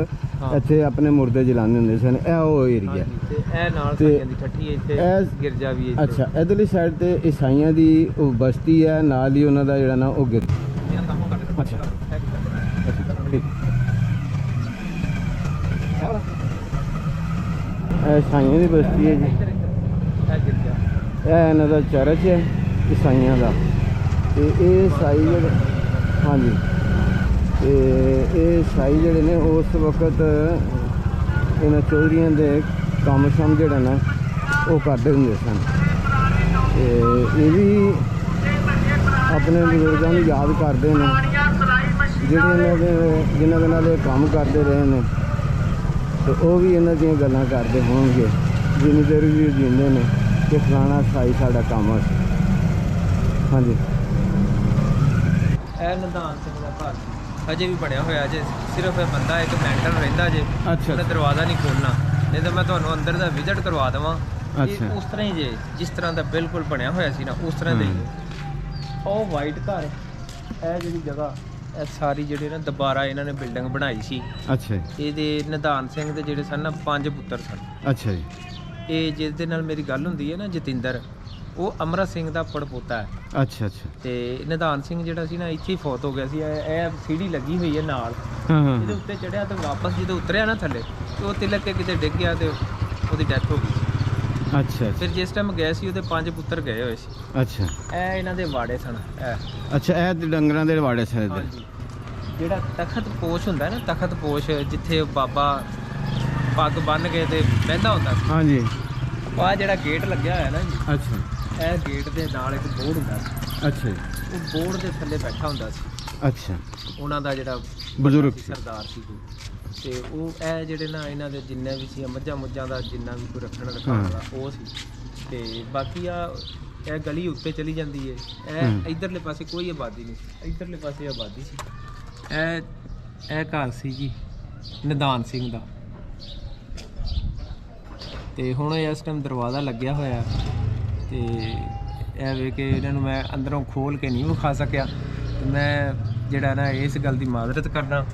ਇੱਥੇ ਆਪਣੇ ਮੁਰਦੇ ਜਲਾਉਂਦੇ ਹੁੰਦੇ ਸਨ। ਇਹ ਉਹ ਏਰੀਆ ਤੇ ਇਹ ਨਾਲ ਤੇ ਸਾਈਆਂ ਦੀ ਠੱਠੀ ਇੱਥੇ ਇਹ- ਗਿਰਜਾ ਵੀ ਇੱਥੇ। ਅੱਛਾ, ਇਧਰਲੀ ਸਾਈਡ ਤੇ ਈਸਾਈਆਂ ਦੀ ਉਹ ਬਸਤੀ ਹੈ, ਨਾਲ ਹੀ ਉਹਨਾਂ ਦਾ ਜਿਹੜਾ ਨਾ ਉਹ ਗਿਰਜਾ। ਅੱਛਾ ਠੀਕ। ਇਹ ਈਸਾਈਆਂ ਦੀ ਬਸਤੀ ਹੈ ਜੀ। ਇਹ ਗਿਰਜਾ ਇਹ ਇਹਨਾਂ ਦਾ ਚਰਚ ਹੈ ਈਸਾਈਆਂ ਦਾ। ਤੇ ਇਹ ਈਸਾਈ ਜਿਹੜੇ, ਹਾਂਜੀ, ਤੇ ਇਹ ਈਸਾਈ ਜਿਹੜੇ ਨੇ ਉਸ ਵਕਤ ਇਹਨਾਂ ਚੌਧਰੀਆਂ ਦੇ ਕੰਮ ਸ਼ਮ ਜਿਹੜਾ ਨਾ ਉਹ ਕਰਦੇ ਹੁੰਦੇ ਸਨ। ਤੇ ਇਹ ਵੀ ਆਪਣੇ ਬਜ਼ੁਰਗਾਂ ਨੂੰ ਯਾਦ ਕਰਦੇ ਨੇ ਜਿਨ੍ਹਾਂ ਦੇ ਨਾਲ ਇਹ ਕੰਮ ਕਰਦੇ ਰਹੇ ਨੇ। ਤੇ ਉਹ ਵੀ ਇਹਨਾਂ ਦੀਆਂ ਗੱਲਾਂ ਕਰਦੇ ਹੋਣਗੇ ਜਿੰਨੀ ਦੇਰ ਵੀ ਜਿੰਦੇ ਨੇ ਕਿ ਫਲਾਣਾ ਈਸਾਈ ਸਾਡਾ ਕੰਮ ਸੀ। ਹਾਂਜੀ, ਇਹ ਨਿਧਾਨ ਸਿੰਘ ਦਾ ਘਰ ਸੀ, ਅਜੇ ਵੀ ਬਣਿਆ ਹੋਇਆ ਜੇ। ਸਿਰਫ ਇਹ ਬੰਦਾ ਇੱਕ ਮੈਂਟਰ ਰਹਿੰਦਾ ਜੇ, ਅੱਛਾ। ਉਹਨੇ ਦਰਵਾਜ਼ਾ ਨਹੀਂ ਖੋਲ੍ਹਣਾ, ਨਹੀਂ ਤਾਂ ਮੈਂ ਤੁਹਾਨੂੰ ਅੰਦਰ ਦਾ ਵਿਜ਼ਿਟ ਕਰਵਾ ਦੇਵਾਂ। ਅੱਛਾ। ਇਹ ਉਸ ਤਰ੍ਹਾਂ ਹੀ ਜੇ ਜਿਸ ਤਰ੍ਹਾਂ ਦਾ ਬਿਲਕੁਲ ਬਣਿਆ ਹੋਇਆ ਸੀ ਨਾ, ਉਸ ਤਰ੍ਹਾਂ ਦਾ ਹੀ। ਉਹ ਵਾਈਟ ਘਰ, ਇਹ ਜਿਹੜੀ ਜਗ੍ਹਾ, ਇਹ ਸਾਰੀ ਜਿਹੜੇ ਨਾ ਦੁਬਾਰਾ ਇਹਨਾਂ ਨੇ ਬਿਲਡਿੰਗ ਬਣਾਈ ਸੀ। ਅੱਛਾ ਜੀ, ਇਹਦੇ ਨਿਧਾਨ ਸਿੰਘ ਦੇ ਜਿਹੜੇ ਸਨ ਨਾ 5 ਪੁੱਤਰ ਸਨ। ਅੱਛਾ ਜੀ, ਇਹ ਜਿਸ ਦੇ ਨਾਲ ਮੇਰੀ ਗੱਲ ਹੁੰਦੀ ਹੈ ਨਾ, ਜਤਿੰਦਰ, ਉਹ ਅਮਰਤ ਸਿੰਘ ਦਾ ਪੜਪੋਤਾ ਹੈ। ਅੱਛਾ ਅੱਛਾ, ਤੇ ਨਿਧਾਨ ਸਿੰਘ ਜਿਹੜਾ ਸੀ ਨਾ ਇੱਥੇ ਹੀ ਫੌਤ ਹੋ ਗਿਆ ਸੀ। ਇਹ ਸੀੜੀ ਲੱਗੀ ਹੋਈ ਹੈ ਨਾਲ, ਹਾਂ ਹਾਂ ਇਹਦੇ ਉੱਤੇ ਚੜਿਆ ਤੇ ਵਾਪਸ ਜਦੋਂ ਉਤਰਿਆ ਨਾ ਥੱਲੇ, ਤੇ ਉਹ ਤਿਲਕ ਕੇ ਕਿਤੇ ਡਿੱਗ ਗਿਆ ਤੇ ਉਹਦੀ ਡੈਥ ਹੋ ਗਈ। ਅੱਛਾ ਫਿਰ ਜਿਸ ਟਾਈਮ ਗਏ ਸੀ ਉਹਦੇ 5 ਪੁੱਤਰ ਗਏ ਹੋਏ ਸੀ। ਅੱਛਾ ਇਹ ਇਹਨਾਂ ਦੇ ਵਾੜੇ ਸਨ। ਇਹ ਅੱਛਾ, ਇਹ ਤੇ ਡੰਗਰਾਂ ਦੇ ਵਾੜੇ ਸਾਰੇ ਇੱਧਰ। ਹਾਂਜੀ, ਜਿਹੜਾ ਤਖਤ ਪੋਸ਼ ਹੁੰਦਾ ਨਾ, ਤਖਤ ਪੋਸ਼ ਜਿੱਥੇ ਬਾਬਾ ਪੱਗ ਬੰਨ੍ਹ ਕੇ ਤੇ ਬਹਿੰਦਾ ਹੁੰਦਾ ਸੀ। ਹਾਂਜੀ, ਉਹ ਆਹ ਜਿਹੜਾ ਗੇਟ ਲੱਗਿਆ ਹੋਇਆ ਨਾ ਜੀ, ਅੱਛਾ ਇਹ ਗੇਟ ਦੇ ਨਾਲ ਇੱਕ ਬੋਰਡ ਹੁੰਦਾ ਸੀ। ਅੱਛਾ ਜੀ, ਉਹ ਬੋਰਡ ਦੇ ਥੱਲੇ ਬੈਠਾ ਹੁੰਦਾ ਸੀ ਅੱਛਾ, ਉਹਨਾਂ ਦਾ ਜਿਹੜਾ ਬਜ਼ੁਰਗ ਸੀ, ਸੀ। ਸਰਦਾਰ ਸੀ ਕੋਈ। ਤੇ ਉਹ ਇਹ ਜਿਹੜੇ ਨਾ ਇਹਨਾਂ ਦੇ ਜਿੰਨੇ ਵੀ ਸੀ ਮੱਝਾਂ ਮੁੱਝਾਂ ਦਾ ਜਿੰਨਾ ਵੀ ਕੋਈ ਰੱਖਣ ਰਖਾਉਣ ਵਾਲਾ ਉਹ ਸੀ। ਤੇ ਬਾਕੀ ਆ ਇਹ ਗਲੀ ਉੱਤੇ ਚਲੀ ਜਾਂਦੀ ਹੈ। ਇਹ ਇਧਰਲੇ ਪਾਸੇ ਕੋਈ ਆਬਾਦੀ ਨਹੀਂ ਸੀ, ਇਧਰਲੇ ਪਾਸੇ ਆਬਾਦੀ ਸੀ। ਇਹ ਘਰ ਸੀ ਜੀ ਨਿਧਾਨ ਸਿੰਘ ਦਾ। ਤੇ ਹੁਣ ਇਸ ਟਾਈਮ ਦਰਵਾਜ਼ਾ ਲੱਗਿਆ ਹੋਇਆ ਤੇ ਇਹ ਵੇ ਕਿ ਇਹਨਾਂ ਨੂੰ ਮੈਂ ਅੰਦਰੋਂ ਖੋਲ ਕੇ ਨਹੀਂ ਵਿਖਾ ਸਕਿਆ। ਤੇ ਮੈਂ ਜਿਹੜਾ ਨਾ ਇਸ ਗੱਲ ਦੀ ਮਾਜ਼ਰਤ ਕਰਦਾ।